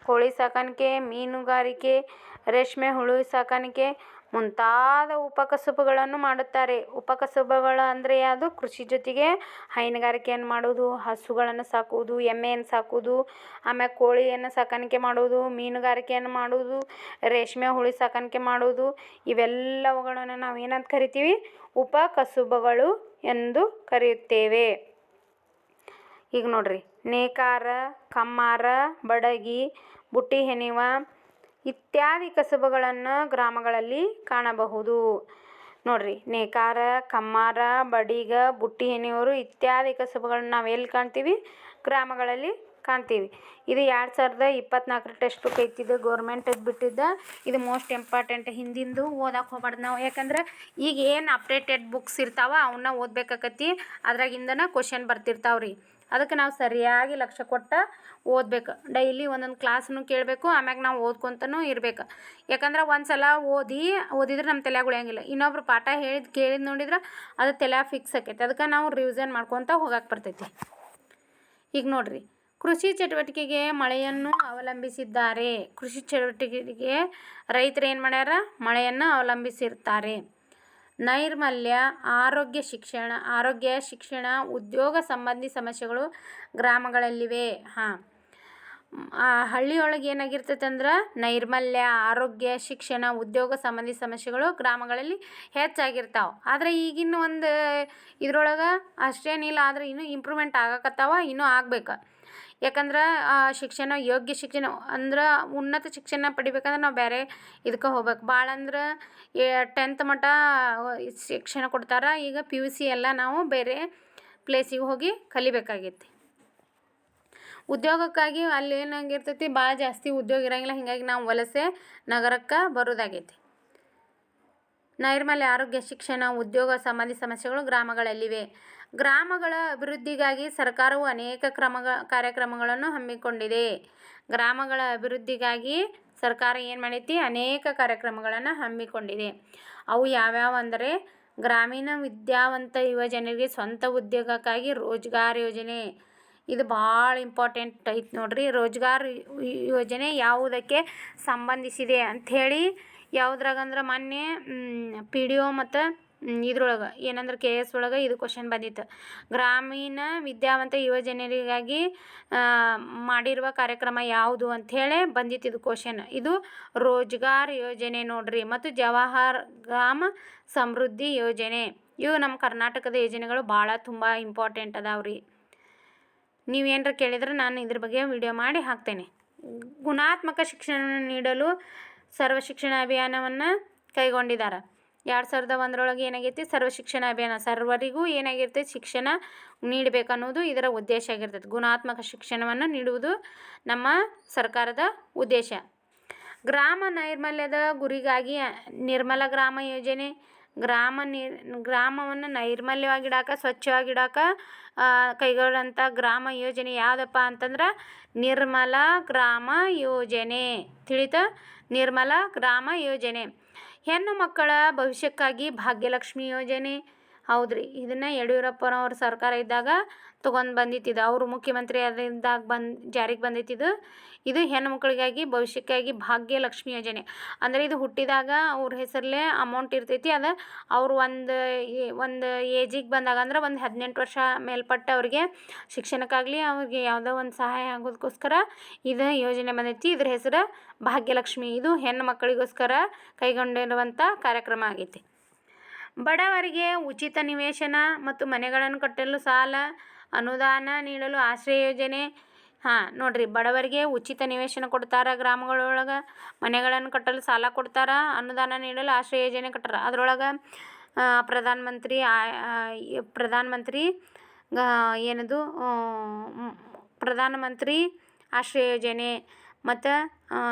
[SPEAKER 1] ಕೋಳಿ ಸಾಕಾಣಿಕೆ, ಮೀನುಗಾರಿಕೆ, ರೇಷ್ಮೆ ಹುಳು ಸಾಕಾಣಿಕೆ ಮುಂತಾದ ಉಪಕಸುಬುಗಳನ್ನು ಮಾಡುತ್ತಾರೆ. ಉಪಕಸುಬುಗಳು ಅಂದರೆ ಯಾವುದು? ಕೃಷಿ ಜೊತೆಗೆ ಹೈನುಗಾರಿಕೆಯನ್ನು ಮಾಡೋದು, ಹಸುಗಳನ್ನು ಸಾಕುವುದು, ಎಮ್ಮೆಯನ್ನು ಸಾಕುವುದು, ಆಮೇಲೆ ಕೋಳಿಯನ್ನು ಸಾಕಾಣಿಕೆ ಮಾಡೋದು, ಮೀನುಗಾರಿಕೆಯನ್ನು ಮಾಡೋದು, ರೇಷ್ಮೆ ಹುಳು ಸಾಕಾಣಿಕೆ ಮಾಡೋದು ಇವೆಲ್ಲವುಗಳನ್ನು ನಾವು ಏನಂತ ಕರಿತೀವಿ? ಉಪಕಸುಬುಗಳು ಎಂದು ಕರೆಯುತ್ತೇವೆ. ಈಗ ನೋಡ್ರಿ, ನೇಕಾರ, ಕಮ್ಮಾರ, ಬಡಗಿ, ಬುಟ್ಟಿ ಹೆಣೆಯುವ ಇತ್ಯಾದಿ ಕಸುಬುಗಳನ್ನು ಗ್ರಾಮಗಳಲ್ಲಿ ಕಾಣಬಹುದು. ನೋಡ್ರಿ, ನೇಕಾರ, ಕಮ್ಮಾರ, ಬಡಿಗ, ಬುಟ್ಟಿ ಹೆಣೆಯುವರು ಇತ್ಯಾದಿ ಕಸುಬುಗಳನ್ನ ನಾವು ಎಲ್ಲಿ ಕಾಣ್ತೀವಿ? ಗ್ರಾಮಗಳಲ್ಲಿ ಕಾಣ್ತೀವಿ. ಇದು 2024 ಟೆಕ್ಸ್ಟ್ ಬುಕ್ ಐತಿದ್ದು ಗೌರ್ಮೆಂಟ್ ಬಿಟ್ಟಿದ್ದ. ಇದು ಮೋಸ್ಟ್ ಇಂಪಾರ್ಟೆಂಟ್. ಹಿಂದಿಂದು ಓದಕ್ಕೆ ಹೋಗ್ಬಾರ್ದು ನಾವು. ಯಾಕಂದ್ರೆ ಈಗ ಏನು ಅಪ್ಡೇಟೆಡ್ ಬುಕ್ಸ್ ಇರ್ತಾವ ಅವನ್ನ ಓದಬೇಕಾಕತಿ. ಅದ್ರಾಗಿಂದನೇ ಕ್ವಶನ್ ಬರ್ತಿರ್ತಾವ್ರಿ. ಅದಕ್ಕೆ ನಾವು ಸರಿಯಾಗಿ ಲಕ್ಷ್ಯ ಕೊಟ್ಟು ಓದಬೇಕು. ಡೈಲಿ ಒಂದೊಂದು ಕ್ಲಾಸನ್ನು ಕೇಳಬೇಕು, ಆಮ್ಯಾಗ ನಾವು ಓದ್ಕೊತನೂ ಇರಬೇಕು. ಯಾಕಂದ್ರೆ ಒಂದು ಸಲ ಓದಿದ್ರೆ ನಮ್ಮ ತಲೆಯಾಗ ಉಳಿಯಂಗಿಲ್ಲ. ಇನ್ನೊಬ್ರು ಪಾಠ ಕೇಳಿದ್ ನೋಡಿದ್ರೆ ಅದು ತಲೆಯಾಗ ಫಿಕ್ಸ್ ಆಕೈತಿ. ಅದಕ್ಕೆ ನಾವು ರಿವಿಷನ್ ಮಾಡ್ಕೊತ ಹೋಗಕ್ಕೆ ಬರ್ತೈತಿ. ಈಗ ನೋಡ್ರಿ, ಕೃಷಿ ಚಟುವಟಿಕೆಗೆ ಮಳೆಯನ್ನು ಅವಲಂಬಿಸಿದ್ದಾರೆ. ಕೃಷಿ ಚಟುವಟಿಕೆಗೆ ರೈತರು ಏನು ಮಾಡ್ಯಾರ, ಮಳೆಯನ್ನು ಅವಲಂಬಿಸಿರ್ತಾರೆ. ನೈರ್ಮಲ್ಯ, ಆರೋಗ್ಯ ಶಿಕ್ಷಣ ಉದ್ಯೋಗ ಸಂಬಂಧಿ ಸಮಸ್ಯೆಗಳು ಗ್ರಾಮಗಳಲ್ಲಿವೆ. ಹಳ್ಳಿಯೊಳಗೆ ಏನಾಗಿರ್ತೈತೆ ಅಂದ್ರೆ ನೈರ್ಮಲ್ಯ, ಆರೋಗ್ಯ ಶಿಕ್ಷಣ ಉದ್ಯೋಗ ಸಂಬಂಧಿ ಸಮಸ್ಯೆಗಳು ಗ್ರಾಮಗಳಲ್ಲಿ ಹೆಚ್ಚಾಗಿರ್ತಾವೆ. ಆದರೆ ಈಗಿನ ಒಂದು ಇದ್ರೊಳಗೆ ಅಷ್ಟೇನಿಲ್ಲ, ಆದರೆ ಇನ್ನೂ ಇಂಪ್ರೂವ್ಮೆಂಟ್ ಆಗಕತ್ತಾವ, ಇನ್ನೂ ಆಗ್ಬೇಕು. ಯಾಕಂದ್ರೆ ಯೋಗ್ಯ ಶಿಕ್ಷಣ ಅಂದ್ರೆ ಉನ್ನತ ಶಿಕ್ಷಣ ಪಡಿಬೇಕಂದ್ರೆ ನಾವು ಬೇರೆ ಇದಕ್ಕೆ ಹೋಗ್ಬೇಕು. ಭಾಳ ಅಂದ್ರೆ 10th ಮಟ್ಟ ಶಿಕ್ಷಣ ಕೊಡ್ತಾರೆ. ಈಗ PUC ಎಲ್ಲ ನಾವು ಬೇರೆ ಪ್ಲೇಸಿಗೆ ಹೋಗಿ ಕಲಿಬೇಕಾಗೈತಿ. ಉದ್ಯೋಗಕ್ಕಾಗಿ ಅಲ್ಲಿ ಏನಾಗಿರ್ತೈತಿ, ಭಾಳ ಜಾಸ್ತಿ ಉದ್ಯೋಗ ಇರೋಂಗಿಲ್ಲ. ಹೀಗಾಗಿ ನಾವು ವಲಸೆ ನಗರಕ್ಕೆ ಬರೋದಾಗೈತಿ. ನೈರ್ಮಲ್ಯ, ಆರೋಗ್ಯ ಶಿಕ್ಷಣ ಉದ್ಯೋಗ ಸಂಬಂಧಿ ಸಮಸ್ಯೆಗಳು ಗ್ರಾಮಗಳಲ್ಲಿವೆ. ಗ್ರಾಮಗಳ ಅಭಿವೃದ್ಧಿಗಾಗಿ ಸರ್ಕಾರವು ಅನೇಕ ಕಾರ್ಯಕ್ರಮಗಳನ್ನು ಹಮ್ಮಿಕೊಂಡಿದೆ. ಗ್ರಾಮಗಳ ಅಭಿವೃದ್ಧಿಗಾಗಿ ಸರ್ಕಾರ ಏನು ಮಾಡೈತಿ, ಅನೇಕ ಕಾರ್ಯಕ್ರಮಗಳನ್ನು ಹಮ್ಮಿಕೊಂಡಿದೆ. ಅವು ಯಾವ್ಯಾವ ಅಂದರೆ ಗ್ರಾಮೀಣ ವಿದ್ಯಾವಂತ ಯುವಜನರಿಗೆ ಸ್ವಂತ ಉದ್ಯೋಗಕ್ಕಾಗಿ ರೋಜ್ಗಾರ್ ಯೋಜನೆ. ಇದು ಭಾಳ ಇಂಪಾರ್ಟೆಂಟ್ ಐತಿ ನೋಡ್ರಿ. ರೋಜ್ಗಾರ್ ಯೋಜನೆ ಯಾವುದಕ್ಕೆ ಸಂಬಂಧಿಸಿದೆ ಅಂಥೇಳಿ ಯಾವುದ್ರಾಗಂದ್ರೆ ಮೊನ್ನೆ PDO ಮತ್ತು ಇದ್ರೊಳಗೆ ಏನಂದ್ರೆ KS ಒಳಗೆ ಇದು ಕ್ವಶನ್ ಬಂದಿತ್ತು. ಗ್ರಾಮೀಣ ವಿದ್ಯಾವಂತ ಯುವಜನರಿಗಾಗಿ ಮಾಡಿರುವ ಕಾರ್ಯಕ್ರಮ ಯಾವುದು ಅಂಥೇಳಿ ಬಂದಿತ್ತು ಇದು ಕ್ವಶನ್. ಇದು ರೋಜ್ಗಾರ್ ಯೋಜನೆ ನೋಡ್ರಿ. ಮತ್ತು ಜವಾಹರ್ ಗ್ರಾಮ ಸಮೃದ್ಧಿ ಯೋಜನೆ. ಇವು ನಮ್ಮ ಕರ್ನಾಟಕದ ಯೋಜನೆಗಳು ಭಾಳ ತುಂಬ ಇಂಪಾರ್ಟೆಂಟ್ ಅದಾವ್ರಿ. ನೀವೇನರ ಕೇಳಿದ್ರೆ ನಾನು ಇದ್ರ ಬಗ್ಗೆ ವಿಡಿಯೋ ಮಾಡಿ ಹಾಕ್ತೇನೆ. ಗುಣಾತ್ಮಕ ಶಿಕ್ಷಣವನ್ನು ನೀಡಲು ಸರ್ವ ಶಿಕ್ಷಣ ಅಭಿಯಾನವನ್ನು ಕೈಗೊಂಡಿದ್ದಾರೆ. 2001 ಏನಾಗೈತಿ, ಸರ್ವ ಶಿಕ್ಷಣ ಅಭಿಯಾನ. ಸರ್ವರಿಗೂ ಏನಾಗಿರ್ತೈತಿ, ಶಿಕ್ಷಣ ನೀಡಬೇಕನ್ನೋದು ಇದರ ಉದ್ದೇಶ ಆಗಿರ್ತೈತಿ. ಗುಣಾತ್ಮಕ ಶಿಕ್ಷಣವನ್ನು ನೀಡುವುದು ನಮ್ಮ ಸರ್ಕಾರದ ಉದ್ದೇಶ. ಗ್ರಾಮ ನೈರ್ಮಲ್ಯದ ಗುರಿಗಾಗಿ ನಿರ್ಮಲ ಗ್ರಾಮ ಯೋಜನೆ. ಗ್ರಾಮವನ್ನು ನೈರ್ಮಲ್ಯವಾಗಿಡಾಕ, ಸ್ವಚ್ಛವಾಗಿಡಾಕ ಕೈಗೊಳ್ಳಂಥ ಗ್ರಾಮ ಯೋಜನೆ ಯಾವುದಪ್ಪ ಅಂತಂದ್ರೆ ನಿರ್ಮಲ ಗ್ರಾಮ ಯೋಜನೆ. ತಿಳಿತಾ? ನಿರ್ಮಲ ಗ್ರಾಮ ಯೋಜನೆ. ಹೆಣ್ಣು ಮಕ್ಕಳ ಭವಿಷ್ಯಕ್ಕಾಗಿ ಭಾಗ್ಯಲಕ್ಷ್ಮಿ ಯೋಜನೆ. ಹೌದ್ರಿ, ಇದನ್ನು ಯಡಿಯೂರಪ್ಪನವ್ರ ಸರ್ಕಾರ ಇದ್ದಾಗ ತೊಗೊಂಡು ಬಂದಿತ್ತಿದ್ದು. ಅವರು ಮುಖ್ಯಮಂತ್ರಿ ಇದ್ದಾಗ ಜಾರಿಗೆ ಬಂದಿತ್ತಿದ್ದು. ಇದು ಹೆಣ್ಣು ಮಕ್ಕಳಿಗಾಗಿ ಭವಿಷ್ಯಕ್ಕಾಗಿ ಭಾಗ್ಯಲಕ್ಷ್ಮಿ ಯೋಜನೆ. ಅಂದರೆ ಇದು ಹುಟ್ಟಿದಾಗ ಅವ್ರ ಹೆಸರಲ್ಲೇ ಅಮೌಂಟ್ ಇರ್ತೈತಿ. ಅದು ಅವರು ಒಂದು ಏಜಿಗೆ ಬಂದಾಗ ಅಂದ್ರೆ ಒಂದು 18 ವರ್ಷ ಮೇಲ್ಪಟ್ಟ ಅವ್ರಿಗೆ ಶಿಕ್ಷಣಕ್ಕಾಗಲಿ ಅವ್ರಿಗೆ ಯಾವುದೋ ಒಂದು ಸಹಾಯ ಆಗೋದಕ್ಕೋಸ್ಕರ ಇದು ಯೋಜನೆ ಬಂದೈತಿ. ಇದ್ರ ಹೆಸರು ಭಾಗ್ಯಲಕ್ಷ್ಮಿ. ಇದು ಹೆಣ್ಣು ಮಕ್ಕಳಿಗೋಸ್ಕರ ಕೈಗೊಂಡಿರುವಂಥ ಕಾರ್ಯಕ್ರಮ ಆಗೈತಿ. ಬಡವರಿಗೆ ಉಚಿತ ನಿವೇಶನ ಮತ್ತು ಮನೆಗಳನ್ನು ಕಟ್ಟಲು ಸಾಲ ಅನುದಾನ ನೀಡಲು ಆಶ್ರಯ ಯೋಜನೆ. ನೋಡ್ರಿ, ಬಡವರಿಗೆ ಉಚಿತ ನಿವೇಶನ ಕೊಡ್ತಾರೆ, ಗ್ರಾಮಗಳೊಳಗೆ ಮನೆಗಳನ್ನು ಕಟ್ಟಲು ಸಾಲ ಕೊಡ್ತಾರೆ, ಅನುದಾನ ನೀಡಲು ಆಶ್ರಯ ಯೋಜನೆ ಕಟ್ಟಾರ. ಅದರೊಳಗೆ ಪ್ರಧಾನಮಂತ್ರಿ ಆಶ್ರಯ ಯೋಜನೆ ಮತ್ತು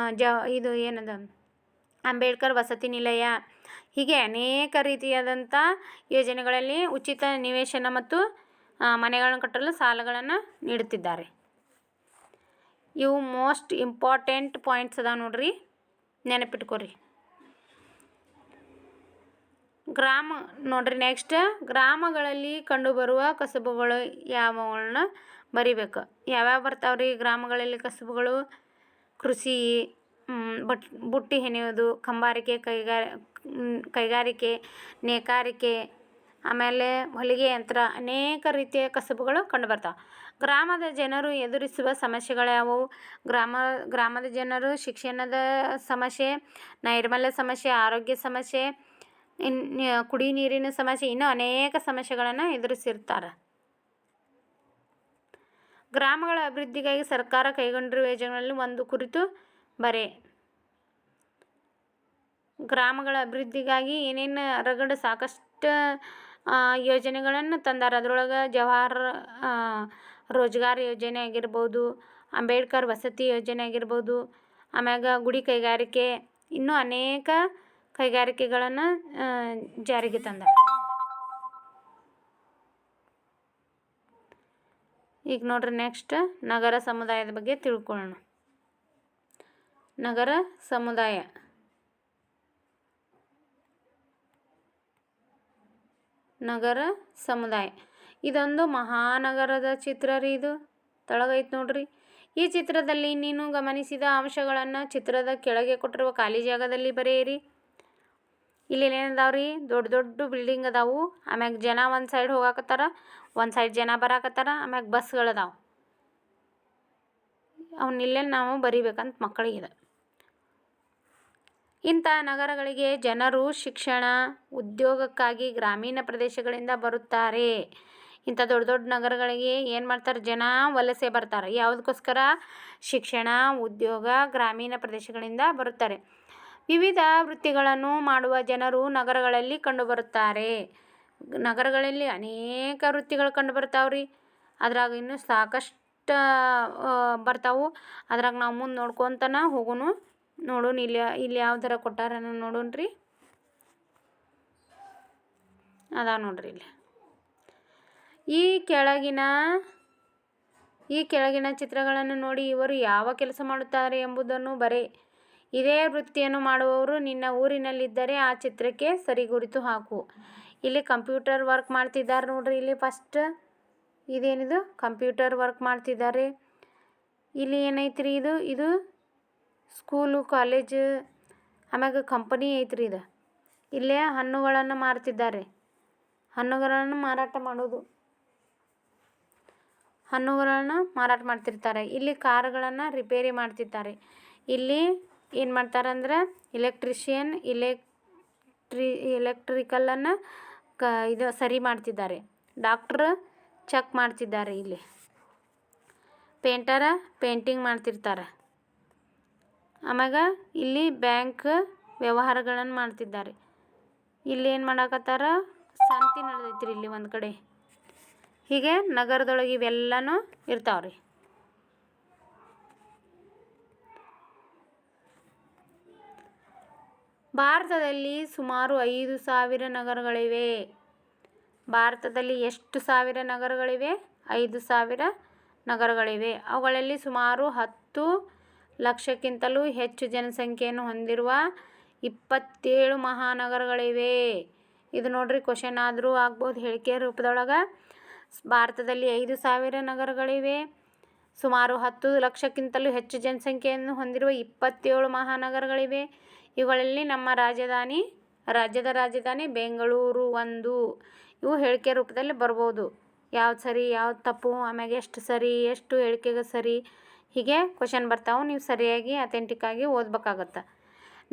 [SPEAKER 1] ಇದು ಏನದು ಅಂಬೇಡ್ಕರ್ ವಸತಿ ನಿಲಯ. ಹೀಗೆ ಅನೇಕ ರೀತಿಯಾದಂಥ ಯೋಜನೆಗಳಲ್ಲಿ ಉಚಿತ ನಿವೇಶನ ಮತ್ತು ಮನೆಗಳನ್ನು ಕಟ್ಟಲು ಸಾಲಗಳನ್ನು ನೀಡುತ್ತಿದ್ದಾರೆ. ಇವು ಮೋಸ್ಟ್ ಇಂಪಾರ್ಟೆಂಟ್ ಪಾಯಿಂಟ್ಸ್ ಅದಾವ ನೋಡ್ರಿ, ನೆನಪಿಟ್ಕೊರಿ. ನೋಡ್ರಿ ನೆಕ್ಸ್ಟ್, ಗ್ರಾಮಗಳಲ್ಲಿ ಕಂಡುಬರುವ ಕಸುಬುಗಳು ಯಾವಗಳನ್ನ ಬರಿಬೇಕು. ಯಾವ್ಯಾವ ಬರ್ತಾವ್ರಿ ಗ್ರಾಮಗಳಲ್ಲಿ ಕಸುಬುಗಳು? ಕೃಷಿ, ಬುಟ್ಟಿ ಹೆಣೆಯೋದು, ಕಂಬಾರಿಕೆ, ಕೈಗಾರಿಕೆ, ನೇಕಾರಿಕೆ, ಆಮೇಲೆ ಹೊಲಿಗೆ ಯಂತ್ರ, ಅನೇಕ ರೀತಿಯ ಕಸುಬುಗಳು ಕಂಡುಬರ್ತಾವೆ. ಗ್ರಾಮದ ಜನರು ಎದುರಿಸುವ ಸಮಸ್ಯೆಗಳು ಯಾವುವು? ಗ್ರಾಮದ ಜನರು ಶಿಕ್ಷಣದ ಸಮಸ್ಯೆ, ನೈರ್ಮಲ್ಯ ಸಮಸ್ಯೆ, ಆರೋಗ್ಯ ಸಮಸ್ಯೆ, ಕುಡಿ ನೀರಿನ ಸಮಸ್ಯೆ, ಇನ್ನೂ ಅನೇಕ ಸಮಸ್ಯೆಗಳನ್ನು ಎದುರಿಸಿರ್ತಾರೆ. ಗ್ರಾಮಗಳ ಅಭಿವೃದ್ಧಿಗಾಗಿ ಸರ್ಕಾರ ಕೈಗೊಂಡಿರುವ ಯೋಜನೆಗಳಲ್ಲಿ ಒಂದು ಕುರಿತು ಬರೆ. ಗ್ರಾಮಗಳ ಅಭಿವೃದ್ಧಿಗಾಗಿ ಏನೇನು ರಗಡ ಸಾಕಷ್ಟು ಯೋಜನೆಗಳನ್ನು ತಂದಾರ. ಅದರೊಳಗೆ ಜವಾಹರ್ ರೋಜ್ಗಾರ್ ಯೋಜನೆ ಆಗಿರ್ಬೋದು, ಅಂಬೇಡ್ಕರ್ ವಸತಿ ಯೋಜನೆ ಆಗಿರ್ಬೋದು, ಆಮ್ಯಾಗ ಗುಡಿ ಕೈಗಾರಿಕೆ, ಇನ್ನೂ ಅನೇಕ ಕೈಗಾರಿಕೆಗಳನ್ನು ಜಾರಿಗೆ ತಂದಾರ. ಈಗ ನೋಡ್ರಿ ನೆಕ್ಸ್ಟ್ ನಗರ ಸಮುದಾಯದ ಬಗ್ಗೆ ತಿಳ್ಕೊಳ್ಳೋಣ. ನಗರ ಸಮುದಾಯ ಇದೊಂದು ಮಹಾನಗರದ ಚಿತ್ರ ರೀ. ಇದು ತೆಳಗೈತೆ ನೋಡ್ರಿ. ಈ ಚಿತ್ರದಲ್ಲಿ ನೀನು ಗಮನಿಸಿದ ಅಂಶಗಳನ್ನು ಚಿತ್ರದ ಕೆಳಗೆ ಕೊಟ್ಟಿರುವ ಖಾಲಿ ಜಾಗದಲ್ಲಿ ಬರೆಯಿರಿ. ಇಲ್ಲಿ ಏನದಾವ್ರಿ, ದೊಡ್ಡ ದೊಡ್ಡ ಬಿಲ್ಡಿಂಗ್ ಅದಾವು. ಆಮ್ಯಾಗ ಜನ ಒಂದು ಸೈಡ್ ಹೋಗಾಕತ್ತಾರ, ಒಂದು ಸೈಡ್ ಜನ ಬರಾಕತ್ತಾರ. ಆಮ್ಯಾಗ ಬಸ್ಗಳದಾವು. ಅವನ್ನಿಲ್ಲೇ ನಾವು ಬರಿಬೇಕಂತ ಮಕ್ಕಳಿಗಿದೆ. ಇಂಥ ನಗರಗಳಿಗೆ ಜನರು ಶಿಕ್ಷಣ, ಉದ್ಯೋಗಕ್ಕಾಗಿ ಗ್ರಾಮೀಣ ಪ್ರದೇಶಗಳಿಂದ ಬರುತ್ತಾರೆ. ಇಂಥ ದೊಡ್ಡ ದೊಡ್ಡ ನಗರಗಳಿಗೆ ಏನು ಮಾಡ್ತಾರೆ, ಜನ ವಲಸೆ ಬರ್ತಾರೆ. ಯಾವುದಕ್ಕೋಸ್ಕರ? ಶಿಕ್ಷಣ, ಉದ್ಯೋಗ, ಗ್ರಾಮೀಣ ಪ್ರದೇಶಗಳಿಂದ ಬರುತ್ತಾರೆ. ವಿವಿಧ ವೃತ್ತಿಗಳನ್ನು ಮಾಡುವ ಜನರು ನಗರಗಳಲ್ಲಿ ಕಂಡುಬರುತ್ತಾರೆ. ನಗರಗಳಲ್ಲಿ ಅನೇಕ ವೃತ್ತಿಗಳು ಕಂಡುಬರ್ತಾವ್ರಿ. ಅದ್ರಾಗ ಇನ್ನೂ ಸಾಕಷ್ಟು ಬರ್ತಾವು. ಅದ್ರಾಗ ನಾವು ಮುಂದೆ ನೋಡ್ಕೊತನ ಹೋಗೋಣ. ನೋಡೋಣ ಇಲ್ಲಿ ಯಾವ ಥರ ಕೊಟ್ಟಾರ ನೋಡೋಣ್ರಿ. ಅದಾವ ನೋಡ್ರಿ ಇಲ್ಲಿ. ಈ ಕೆಳಗಿನ ಚಿತ್ರಗಳನ್ನು ನೋಡಿ ಇವರು ಯಾವ ಕೆಲಸ ಮಾಡುತ್ತಾರೆ ಎಂಬುದನ್ನು ಬರೆ. ಇದೇ ವೃತ್ತಿಯನ್ನು ಮಾಡುವವರು ನಿನ್ನ ಊರಿನಲ್ಲಿದ್ದರೆ ಆ ಚಿತ್ರಕ್ಕೆ ಸರಿ ಗುರುತು ಹಾಕು. ಇಲ್ಲಿ ಕಂಪ್ಯೂಟರ್ ವರ್ಕ್ ಮಾಡ್ತಿದ್ದಾರೆ ನೋಡ್ರಿ. ಇಲ್ಲಿ ಫಸ್ಟ್ ಇದೇನಿದು, ಕಂಪ್ಯೂಟರ್ ವರ್ಕ್ ಮಾಡ್ತಿದ್ದಾರೆ. ಇಲ್ಲಿ ಏನೈತ್ರಿ, ಇದು ಸ್ಕೂಲು, ಕಾಲೇಜು, ಆಮ್ಯಾಗ ಕಂಪನಿ ಐತ್ರಿ. ಇದು ಇಲ್ಲೇ ಹಣ್ಣುಗಳನ್ನು ಮಾರ್ತಿದ್ದಾರೆ. ಹಣ್ಣುಗಳನ್ನು ಮಾರಾಟ ಮಾಡೋದು, ಹಣ್ಣುಗಳನ್ನು ಮಾರಾಟ ಮಾಡ್ತಿರ್ತಾರೆ. ಇಲ್ಲಿ ಕಾರುಗಳನ್ನು ರಿಪೇರಿ ಮಾಡ್ತಿರ್ತಾರೆ. ಇಲ್ಲಿ ಏನು ಮಾಡ್ತಾರಂದ್ರೆ ಎಲೆಕ್ಟ್ರಿಷಿಯನ್ ಎಲೆಕ್ಟ್ರಿಕಲನ್ನು ಇದು ಸರಿ ಮಾಡ್ತಿದ್ದಾರೆ. ಡಾಕ್ಟ್ರ್ ಚೆಕ್ ಮಾಡ್ತಿದ್ದಾರೆ. ಇಲ್ಲಿ ಪೇಂಟರ ಪೇಂಟಿಂಗ್ ಮಾಡ್ತಿರ್ತಾರೆ. ಆಮ್ಯಾಗ ಇಲ್ಲಿ ಬ್ಯಾಂಕ್ ವ್ಯವಹಾರಗಳನ್ನು ಮಾಡ್ತಿದ್ದಾರೆ. ಇಲ್ಲಿ ಏನು ಮಾಡಾಕತ್ತಾರ, ಸಂತೆ ನಡೆದೈತ್ರಿ ಇಲ್ಲಿ ಒಂದು ಕಡೆ. ಹೀಗೆ ನಗರದೊಳಗೆ ಇವೆಲ್ಲನೂ ಇರ್ತಾವ್ರಿ. ಭಾರತದಲ್ಲಿ ಸುಮಾರು 5,000 ನಗರಗಳಿವೆ. ಭಾರತದಲ್ಲಿ ಎಷ್ಟು ಸಾವಿರ ನಗರಗಳಿವೆ? 5,000 ನಗರಗಳಿವೆ. ಅವುಗಳಲ್ಲಿ ಸುಮಾರು 10 ಲಕ್ಷಕ್ಕಿಂತಲೂ ಹೆಚ್ಚು ಜನಸಂಖ್ಯೆಯನ್ನು ಹೊಂದಿರುವ 27 ಮಹಾನಗರಗಳಿವೆ. ಇದು ನೋಡ್ರಿ, ಕ್ವಶನ್ ಆದರೂ ಆಗ್ಬೋದು ಹೇಳಿಕೆ ರೂಪದೊಳಗೆ. ಭಾರತದಲ್ಲಿ 5,000 ನಗರಗಳಿವೆ. ಸುಮಾರು 10 ಲಕ್ಷಕ್ಕಿಂತಲೂ ಹೆಚ್ಚು ಜನಸಂಖ್ಯೆಯನ್ನು ಹೊಂದಿರುವ 27 ಮಹಾನಗರಗಳಿವೆ. ಇವುಗಳಲ್ಲಿ ನಮ್ಮ ರಾಜ್ಯದ ರಾಜಧಾನಿ ಬೆಂಗಳೂರು ಒಂದು. ಇವು ಹೇಳಿಕೆ ರೂಪದಲ್ಲಿ ಬರ್ಬೋದು. ಯಾವ್ದು ಸರಿ, ಯಾವ್ದು ತಪ್ಪು, ಆಮ್ಯಾಗ ಎಷ್ಟು ಸರಿ, ಎಷ್ಟು ಹೇಳಿಕೆಗೆ ಸರಿ, ಹೀಗೆ ಕ್ವಶನ್ ಬರ್ತಾವೆ. ನೀವು ಸರಿಯಾಗಿ ಅಥೆಂಟಿಕ್ಕಾಗಿ ಓದಬೇಕಾಗತ್ತೆ.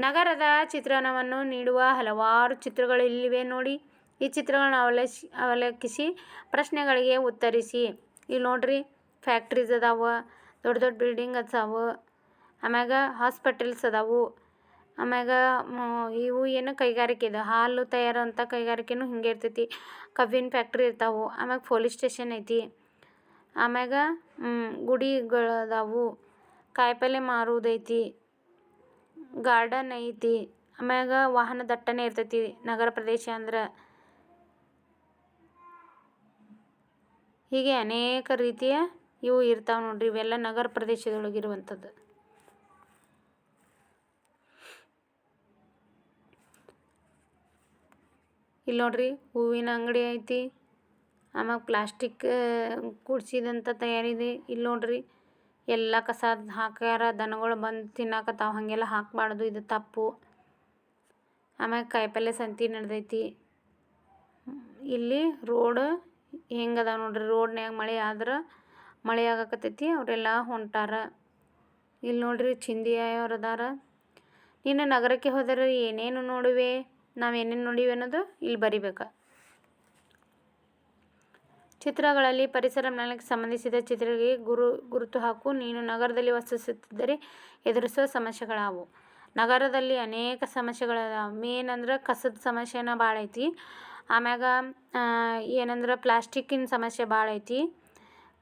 [SPEAKER 1] ನಗರದ ಚಿತ್ರಣವನ್ನು ನೀಡುವ ಹಲವಾರು ಚಿತ್ರಗಳು ಇಲ್ಲಿವೆ ನೋಡಿ. ಈ ಚಿತ್ರಗಳನ್ನ ಅವಲೋಕಿಸಿ ಪ್ರಶ್ನೆಗಳಿಗೆ ಉತ್ತರಿಸಿ. ಇಲ್ಲಿ ನೋಡ್ರಿ, ಫ್ಯಾಕ್ಟ್ರೀಸ್ ಅದಾವೆ, ದೊಡ್ಡ ದೊಡ್ಡ ಬಿಲ್ಡಿಂಗ್ ಅದಾವೆ, ಆಮ್ಯಾಗ ಹಾಸ್ಪಿಟಲ್ಸ್ ಅದಾವು, ಆಮ್ಯಾಗ ಇವು ಏನು ಕೈಗಾರಿಕೆ ಇದೆ, ಹಾಲು ತಯಾರಂಥ ಕೈಗಾರಿಕೆನೂ ಹಿಂಗೆ ಇರ್ತೈತಿ. ಕಬ್ಬಿನ ಫ್ಯಾಕ್ಟ್ರಿ ಇರ್ತಾವೆ. ಆಮ್ಯಾಗ ಪೊಲೀಸ್ ಸ್ಟೇಷನ್ ಐತಿ. ಆಮ್ಯಾಗ ಗುಡಿಗಳು ಅದಾವು, ಕಾಯಿಪಲ್ಲೆ ಮಾರುವುದೈತಿ, ಗಾರ್ಡನ್ ಐತಿ. ಆಮ್ಯಾಗ ವಾಹನ ದಟ್ಟಣೆ ಇರ್ತೈತಿ ನಗರ ಪ್ರದೇಶ ಅಂದ್ರೆ. ಹೀಗೆ ಅನೇಕ ರೀತಿಯ ಇವು ಇರ್ತಾವೆ ನೋಡ್ರಿ. ಇವೆಲ್ಲ ನಗರ ಪ್ರದೇಶದೊಳಗಿರುವಂಥದ್ದು. ಇಲ್ಲಿ ನೋಡ್ರಿ, ಹೂವಿನ ಅಂಗಡಿ ಐತಿ. ಆಮ್ಯಾಗ ಪ್ಲಾಸ್ಟಿಕ್ ಕೂಡಿಸಿದಂಥ ತಯಾರಿದೆ. ಇಲ್ಲಿ ನೋಡ್ರಿ, ಎಲ್ಲ ಕಸ ಹಾಕ್ಯಾರ. ದನಗಳು ಬಂದು ತಿನ್ನಾಕತ್ತಾವ. ಹಾಗೆಲ್ಲ ಹಾಕಬಾರ್ದು, ಇದು ತಪ್ಪು. ಆಮ್ಯಾಗ ಕಾಯಿಪಲ್ಲೆ ಸಂತೆ ನಡೆದೈತಿ. ಇಲ್ಲಿ ರೋಡ್ ಹೆಂಗದ ನೋಡ್ರಿ, ರೋಡ್ನ್ಯಾಗ ಮಳೆ ಆದ್ರೆ ಮಳೆ ಆಗಾಕತ್ತೈತಿ, ಅವರೆಲ್ಲ ಹೊಂಟಾರ. ಇಲ್ಲಿ ನೋಡ್ರಿ, ಚಿಂದಿಯವ್ರು ಅದಾರ. ನೀನು ನಗರಕ್ಕೆ ಹೋದರೆ ಏನೇನು ನೋಡುವೆ? ನಾವೇನೇನು ನೋಡಿವೆ ಅನ್ನೋದು ಇಲ್ಲಿ ಬರಿಬೇಕು. ಚಿತ್ರಗಳಲ್ಲಿ ಪರಿಸರ ಜ್ಞಾನಕ್ಕೆ ಸಂಬಂಧಿಸಿದ ಚಿತ್ರಗಳಿಗೆ ಗುರುತು ಹಾಕು. ನೀನು ನಗರದಲ್ಲಿ ವಾಸಿಸುತ್ತಿದ್ದರೆ ಎದುರಿಸುವ ಸಮಸ್ಯೆಗಳಾವು? ನಗರದಲ್ಲಿ ಅನೇಕ ಸಮಸ್ಯೆಗಳದಾವೆ. ಮೇನ್ ಅಂದ್ರೆ ಕಸದ ಸಮಸ್ಯೆನ ಭಾಳ ಐತಿ. ಆಮ್ಯಾಗ ಏನಂದ್ರೆ ಪ್ಲಾಸ್ಟಿಕ್ಕಿನ ಸಮಸ್ಯೆ ಭಾಳ ಐತಿ.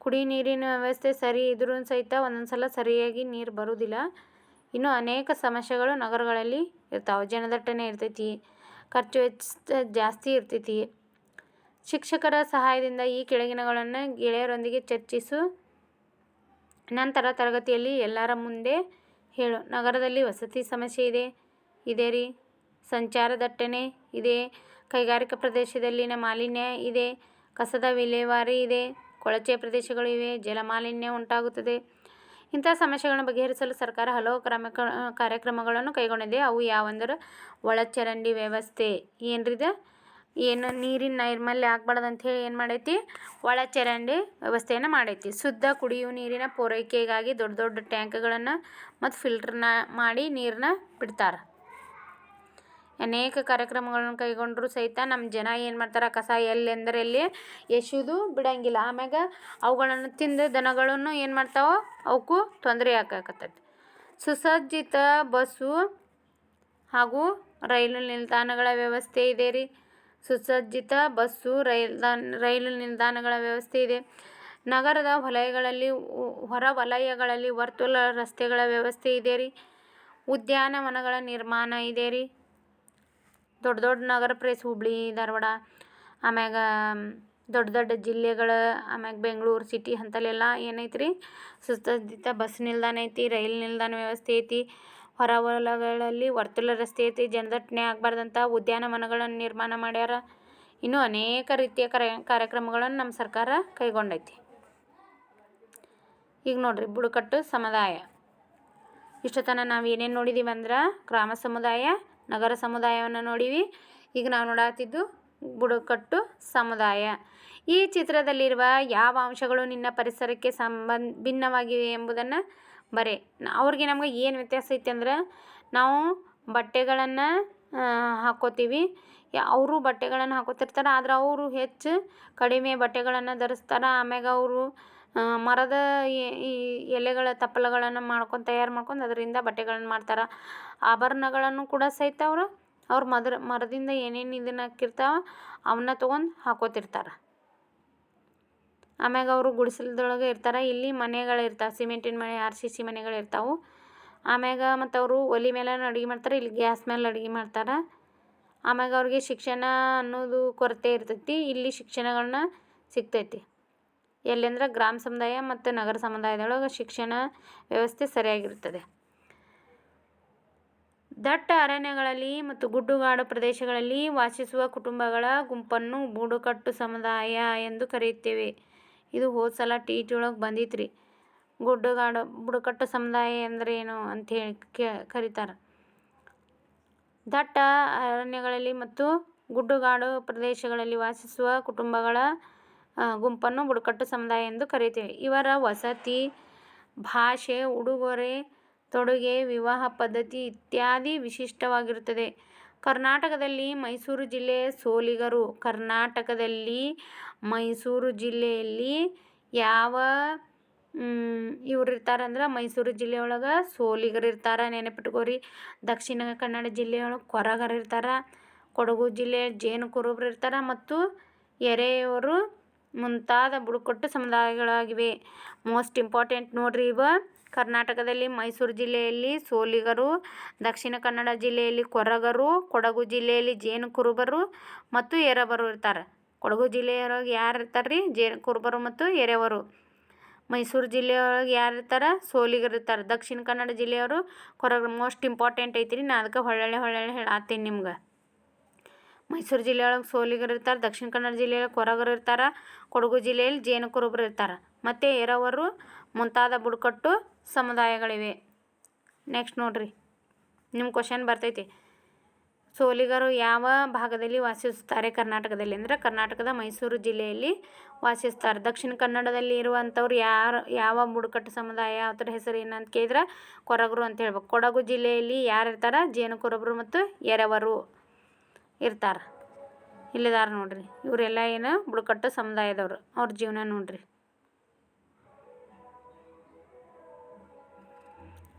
[SPEAKER 1] ಕುಡಿ ನೀರಿನ ವ್ಯವಸ್ಥೆ ಸರಿ ಇದ್ರೂ ಸಹಿತ ಒಂದೊಂದು ಸಲ ಸರಿಯಾಗಿ ನೀರು ಬರೋದಿಲ್ಲ. ಇನ್ನೂ ಅನೇಕ ಸಮಸ್ಯೆಗಳು ನಗರಗಳಲ್ಲಿ ಇರ್ತಾವೆ. ಜನದಟ್ಟಣೆ ಇರ್ತೈತಿ, ಖರ್ಚು ವೆಚ್ಚ ಜಾಸ್ತಿ ಇರ್ತೈತಿ, ಶಿಕ್ಷಕರ ಸಹಾಯದಿಂದ ಈ ಕೆಳಗಿನಗಳನ್ನು ಗೆಳೆಯರೊಂದಿಗೆ ಚರ್ಚಿಸು. ನಂತರ ತರಗತಿಯಲ್ಲಿ ಎಲ್ಲರ ಮುಂದೆ ಹೇಳು. ನಗರದಲ್ಲಿ ವಸತಿ ಸಮಸ್ಯೆ ಇದೆ ರೀ. ಸಂಚಾರ ದಟ್ಟಣೆ ಇದೆ. ಕೈಗಾರಿಕಾ ಪ್ರದೇಶದಲ್ಲಿನ ಮಾಲಿನ್ಯ ಇದೆ. ಕಸದ ವಿಲೇವಾರಿ ಇದೆ. ಕೊಳಚೆ ಪ್ರದೇಶಗಳು ಇವೆ. ಜಲಮಾಲಿನ್ಯ ಉಂಟಾಗುತ್ತದೆ. ಇಂಥ ಸಮಸ್ಯೆಗಳನ್ನು ಬಗೆಹರಿಸಲು ಸರ್ಕಾರ ಹಲವು ಕಾರ್ಯಕ್ರಮಗಳನ್ನು ಕೈಗೊಂಡಿದೆ. ಅವು ಯಾವಂದ್ರೆ ಒಳಚರಂಡಿ ವ್ಯವಸ್ಥೆ. ಏನು ನೀರಿನ ನೈರ್ಮಲ್ಯ ಆಗಬಾರ್ದು ಅಂಥೇಳಿ ಏನು ಮಾಡೈತಿ, ಒಳಚರಂಡಿ ವ್ಯವಸ್ಥೆಯನ್ನು ಮಾಡೈತಿ. ಶುದ್ಧ ಕುಡಿಯುವ ನೀರಿನ ಪೂರೈಕೆಗಾಗಿ ದೊಡ್ಡ ದೊಡ್ಡ ಟ್ಯಾಂಕ್ಗಳನ್ನು ಮತ್ತು ಫಿಲ್ಟರ್ನ ಮಾಡಿ ನೀರನ್ನ ಬಿಡ್ತಾರೆ. ಅನೇಕ ಕಾರ್ಯಕ್ರಮಗಳನ್ನು ಕೈಗೊಂಡ್ರು ಸಹಿತ ನಮ್ಮ ಜನ ಏನು ಮಾಡ್ತಾರೆ, ಕಸ ಎಲ್ಲೆಂದರಲ್ಲಿ ಎಸೆಯೋದು ಬಿಡಂಗಿಲ್ಲ. ಆಮ್ಯಾಗ ಅವುಗಳನ್ನು ತಿಂದು ದನಗಳನ್ನು ಏನು ಮಾಡ್ತಾವೆ, ಅವಕ್ಕೂ ತೊಂದರೆ ಆಗಾಕತ್ತೈತಿ. ಸುಸಜ್ಜಿತ ಬಸ್ಸು ಹಾಗೂ ರೈಲು ನಿಲ್ದಾಣಗಳ ವ್ಯವಸ್ಥೆ ಇದೆ ರೀ. ಸುಸಜ್ಜಿತ ಬಸ್ಸು ರೈಲು ನಿಲ್ದಾಣಗಳ ವ್ಯವಸ್ಥೆ ಇದೆ. ನಗರದ ಹೊರ ವಲಯಗಳಲ್ಲಿ ವರ್ತುಲ ರಸ್ತೆಗಳ ವ್ಯವಸ್ಥೆ ಇದೆ ರೀ. ಉದ್ಯಾನವನಗಳ ನಿರ್ಮಾಣ ಇದೆ ರೀ. ದೊಡ್ಡ ದೊಡ್ಡ ನಗರ ಪ್ಲೇಸ್ ಹುಬ್ಳಿ, ಧಾರವಾಡ, ಆಮ್ಯಾಗ ದೊಡ್ಡ ದೊಡ್ಡ ಜಿಲ್ಲೆಗಳು, ಆಮ್ಯಾಗ ಬೆಂಗಳೂರು ಸಿಟಿ ಅಂತಲ್ಲೆಲ್ಲ ಏನೈತಿ ರೀ, ಸುಸಜ್ಜಿತ ಬಸ್ ನಿಲ್ದಾಣ ಐತಿ, ರೈಲು ನಿಲ್ದಾಣ ವ್ಯವಸ್ಥೆ ಐತಿ. ಹೊರವಲಯಗಳಲ್ಲಿ ವರ್ತುಲ ರಸ್ತೆ ಐತಿ. ಜನದಟ್ಟಣೆ ಆಗಬಾರ್ದಂತ ಉದ್ಯಾನವನಗಳನ್ನು ನಿರ್ಮಾಣ ಮಾಡ್ಯಾರ. ಇನ್ನೂ ಅನೇಕ ರೀತಿಯ ಕಾರ್ಯಕ್ರಮಗಳನ್ನು ನಮ್ಮ ಸರ್ಕಾರ ಕೈಗೊಂಡೈತಿ. ಈಗ ನೋಡ್ರಿ, ಬುಡಕಟ್ಟು ಸಮುದಾಯ. ಇಷ್ಟೊತ್ತನ ನಾವು ಏನೇನು ನೋಡಿದ್ದೀವಿ ಅಂದ್ರೆ ಗ್ರಾಮ ಸಮುದಾಯ, ನಗರ ಸಮುದಾಯವನ್ನು ನೋಡೀವಿ. ಈಗ ನಾವು ನೋಡಾತಿದ್ದು ಬುಡಕಟ್ಟು ಸಮುದಾಯ. ಈ ಚಿತ್ರದಲ್ಲಿರುವ ಯಾವ ಅಂಶಗಳು ನಿನ್ನ ಪರಿಸರಕ್ಕೆ ಭಿನ್ನವಾಗಿವೆ ಎಂಬುದನ್ನು ಬರೆ. ಅವ್ರಿಗೆ ನಮ್ಗೆ ಏನು ವ್ಯತ್ಯಾಸ ಐತೆ ಅಂದ್ರೆ, ನಾವು ಬಟ್ಟೆಗಳನ್ನು ಹಾಕ್ಕೋತೀವಿ. ಅವರು ಬಟ್ಟೆಗಳನ್ನು ಹಾಕೋತಿರ್ತಾರೆ, ಆದ್ರೆ ಅವರು ಕಡಿಮೆ ಬಟ್ಟೆಗಳನ್ನು ಧರಿಸ್ತಾರೆ. ಆಮ್ಯಾಗ ಅವರು ಮರದ ಈ ಎಲೆಗಳ ತಪ್ಪಲುಗಳನ್ನು ತಯಾರು ಮಾಡ್ಕೊಂಡು ಅದರಿಂದ ಬಟ್ಟೆಗಳನ್ನು ಮಾಡ್ತಾರೆ. ಆಭರಣಗಳನ್ನು ಕೂಡ ಸಹಿತ ಅವ್ರು ಮರದಿಂದ ಏನೇನು ಇದನ್ನು ಹಾಕಿರ್ತಾವೆ ಅವನ್ನ ತೊಗೊಂಡು ಹಾಕೋತಿರ್ತಾರೆ. ಆಮ್ಯಾಗ ಅವರು ಗುಡಿಸಲದೊಳಗೆ ಇರ್ತಾರೆ. ಇಲ್ಲಿ ಮನೆಗಳಿರ್ತಾವೆ, ಸಿಮೆಂಟಿನ ಮನೆ, RCC ಮನೆಗಳಿರ್ತಾವೆ. ಆಮ್ಯಾಗ ಮತ್ತು ಅವರು ಒಲೆ ಮೇಲೆ ಅಡುಗೆ ಮಾಡ್ತಾರೆ, ಇಲ್ಲಿ ಗ್ಯಾಸ್ ಮೇಲೆ ಅಡುಗೆ ಮಾಡ್ತಾರೆ. ಆಮ್ಯಾಗ ಅವ್ರಿಗೆ ಶಿಕ್ಷಣ ಅನ್ನೋದು ಕೊರತೆ ಇರ್ತೈತಿ. ಇಲ್ಲಿ ಶಿಕ್ಷಣಗಳನ್ನ ಸಿಗ್ತೈತಿ. ಎಲ್ಲೆಂದ್ರೆ ಗ್ರಾಮ ಸಮುದಾಯ ಮತ್ತು ನಗರ ಸಮುದಾಯದೊಳಗೆ ಶಿಕ್ಷಣ ವ್ಯವಸ್ಥೆ ಸರಿಯಾಗಿರ್ತದೆ. ದಟ್ಟ ಅರಣ್ಯಗಳಲ್ಲಿ ಮತ್ತು ಗುಡ್ಡುಗಾಡು ಪ್ರದೇಶಗಳಲ್ಲಿ ವಾಸಿಸುವ ಕುಟುಂಬಗಳ ಗುಂಪನ್ನು ಬುಡಕಟ್ಟು ಸಮುದಾಯ ಎಂದು ಕರೆಯುತ್ತೇವೆ. ಇದು ಹೋದ ಸಲ TET ಒಳಗೆ ಬಂದಿತ್ತು ರೀ. ಬುಡಕಟ್ಟು ಸಮುದಾಯ ಅಂದರೆ ಏನು ಅಂಥೇಳಿ ಕರೀತಾರೆ. ದಟ್ಟ ಅರಣ್ಯಗಳಲ್ಲಿ ಮತ್ತು ಗುಡ್ಡುಗಾಡು ಪ್ರದೇಶಗಳಲ್ಲಿ ವಾಸಿಸುವ ಕುಟುಂಬಗಳ ಗುಂಪನ್ನು ಬುಡಕಟ್ಟು ಸಮುದಾಯ ಎಂದು ಕರೆಯುತ್ತೇವೆ. ಇವರ ವಸತಿ, ಭಾಷೆ, ಉಡುಗೊರೆ ತೊಡುಗೆ, ವಿವಾಹ ಪದ್ಧತಿ ಇತ್ಯಾದಿ ವಿಶಿಷ್ಟವಾಗಿರುತ್ತದೆ. ಕರ್ನಾಟಕದಲ್ಲಿ ಮೈಸೂರು ಜಿಲ್ಲೆಯ ಸೋಲಿಗರು. ಕರ್ನಾಟಕದಲ್ಲಿ ಮೈಸೂರು ಜಿಲ್ಲೆಯಲ್ಲಿ ಯಾವ ಇವ್ರು ಇರ್ತಾರೆ ಅಂದ್ರೆ, ಮೈಸೂರು ಜಿಲ್ಲೆಯೊಳಗೆ ಸೋಲಿಗರು ಇರ್ತಾರೆ, ನೆನಪಿಟ್ಕೋರಿ. ದಕ್ಷಿಣ ಕನ್ನಡ ಜಿಲ್ಲೆಯೊಳಗೆ ಕೊರಗರು ಇರ್ತಾರೆ. ಕೊಡಗು ಜಿಲ್ಲೆಯ ಜೇನು ಕುರುಬರು ಇರ್ತಾರೆ ಮತ್ತು ಎರೆಯವರು ಮುಂತಾದ ಬುಡಕಟ್ಟು ಸಮುದಾಯಗಳಾಗಿವೆ. ಮೋಸ್ಟ್ ಇಂಪಾರ್ಟೆಂಟ್ ನೋಡ್ರಿ ಇವ. ಕರ್ನಾಟಕದಲ್ಲಿ ಮೈಸೂರು ಜಿಲ್ಲೆಯಲ್ಲಿ ಸೋಲಿಗರು, ದಕ್ಷಿಣ ಕನ್ನಡ ಜಿಲ್ಲೆಯಲ್ಲಿ ಕೊರಗರು, ಕೊಡಗು ಜಿಲ್ಲೆಯಲ್ಲಿ ಜೇನು ಕುರುಬರು ಮತ್ತು ಎರೆಯವರು ಇರ್ತಾರೆ. ಕೊಡಗು ಜಿಲ್ಲೆಯೊಳಗೆ ಯಾರು ಇರ್ತಾರೆ ರೀ? ಜೇನು ಕುರುಬರು ಮತ್ತು ಎರೆಯವರು. ಮೈಸೂರು ಜಿಲ್ಲೆಯೊಳಗೆ ಯಾರು ಇರ್ತಾರೆ? ಸೋಲಿಗರು ಇರ್ತಾರೆ. ದಕ್ಷಿಣ ಕನ್ನಡ ಜಿಲ್ಲೆಯವರು ಕೊರಗರು. ಮೋಸ್ಟ್ ಇಂಪಾರ್ಟೆಂಟ್ ಐತ್ರಿ. ನಾನು ಅದಕ್ಕೆ ಹೊಳ್ಳೆ ಹೇಳತ್ತೀನಿ ನಿಮ್ಗೆ. ಮೈಸೂರು ಜಿಲ್ಲೆಯೊಳಗೆ ಸೋಲಿಗರು ಇರ್ತಾರೆ, ದಕ್ಷಿಣ ಕನ್ನಡ ಜಿಲ್ಲೆಯಲ್ಲಿ ಕೊರಗರು ಇರ್ತಾರೆ, ಕೊಡಗು ಜಿಲ್ಲೆಯಲ್ಲಿ ಜೇನು ಕುರುಬರು ಇರ್ತಾರೆ ಮತ್ತು ಎರೆಯವರು ಮುಂತಾದ ಬುಡಕಟ್ಟು ಸಮುದಾಯಗಳಿವೆ. ನೆಕ್ಸ್ಟ್ ನೋಡ್ರಿ, ನಿಮ್ಮ ಕ್ವಶನ್ ಬರ್ತೈತಿ. ಸೋಲಿಗರು ಯಾವ ಭಾಗದಲ್ಲಿ ವಾಸಿಸುತ್ತಾರೆ ಕರ್ನಾಟಕದಲ್ಲಿ ಅಂದರೆ, ಕರ್ನಾಟಕದ ಮೈಸೂರು ಜಿಲ್ಲೆಯಲ್ಲಿ ವಾಸಿಸ್ತಾರೆ. ದಕ್ಷಿಣ ಕನ್ನಡದಲ್ಲಿ ಇರುವಂಥವ್ರು ಯಾವ ಬುಡಕಟ್ಟು ಸಮುದಾಯ, ಅದರ ಹೆಸರು ಏನಂತ ಕೇಳಿದ್ರೆ ಕೊರಗರು ಅಂತ ಹೇಳ್ಬೇಕು. ಕೊಡಗು ಜಿಲ್ಲೆಯಲ್ಲಿ ಯಾರು ಇರ್ತಾರೆ? ಜೇನು ಕುರುಬರು ಮತ್ತು ಎರೆಯವರು ಇರ್ತಾರೆ. ಇಲ್ಲಿದಾರೆ ನೋಡ್ರಿ, ಇವರೆಲ್ಲ ಏನು ಬುಡಕಟ್ಟು ಸಮುದಾಯದವರು. ಅವ್ರ ಜೀವನ ನೋಡ್ರಿ.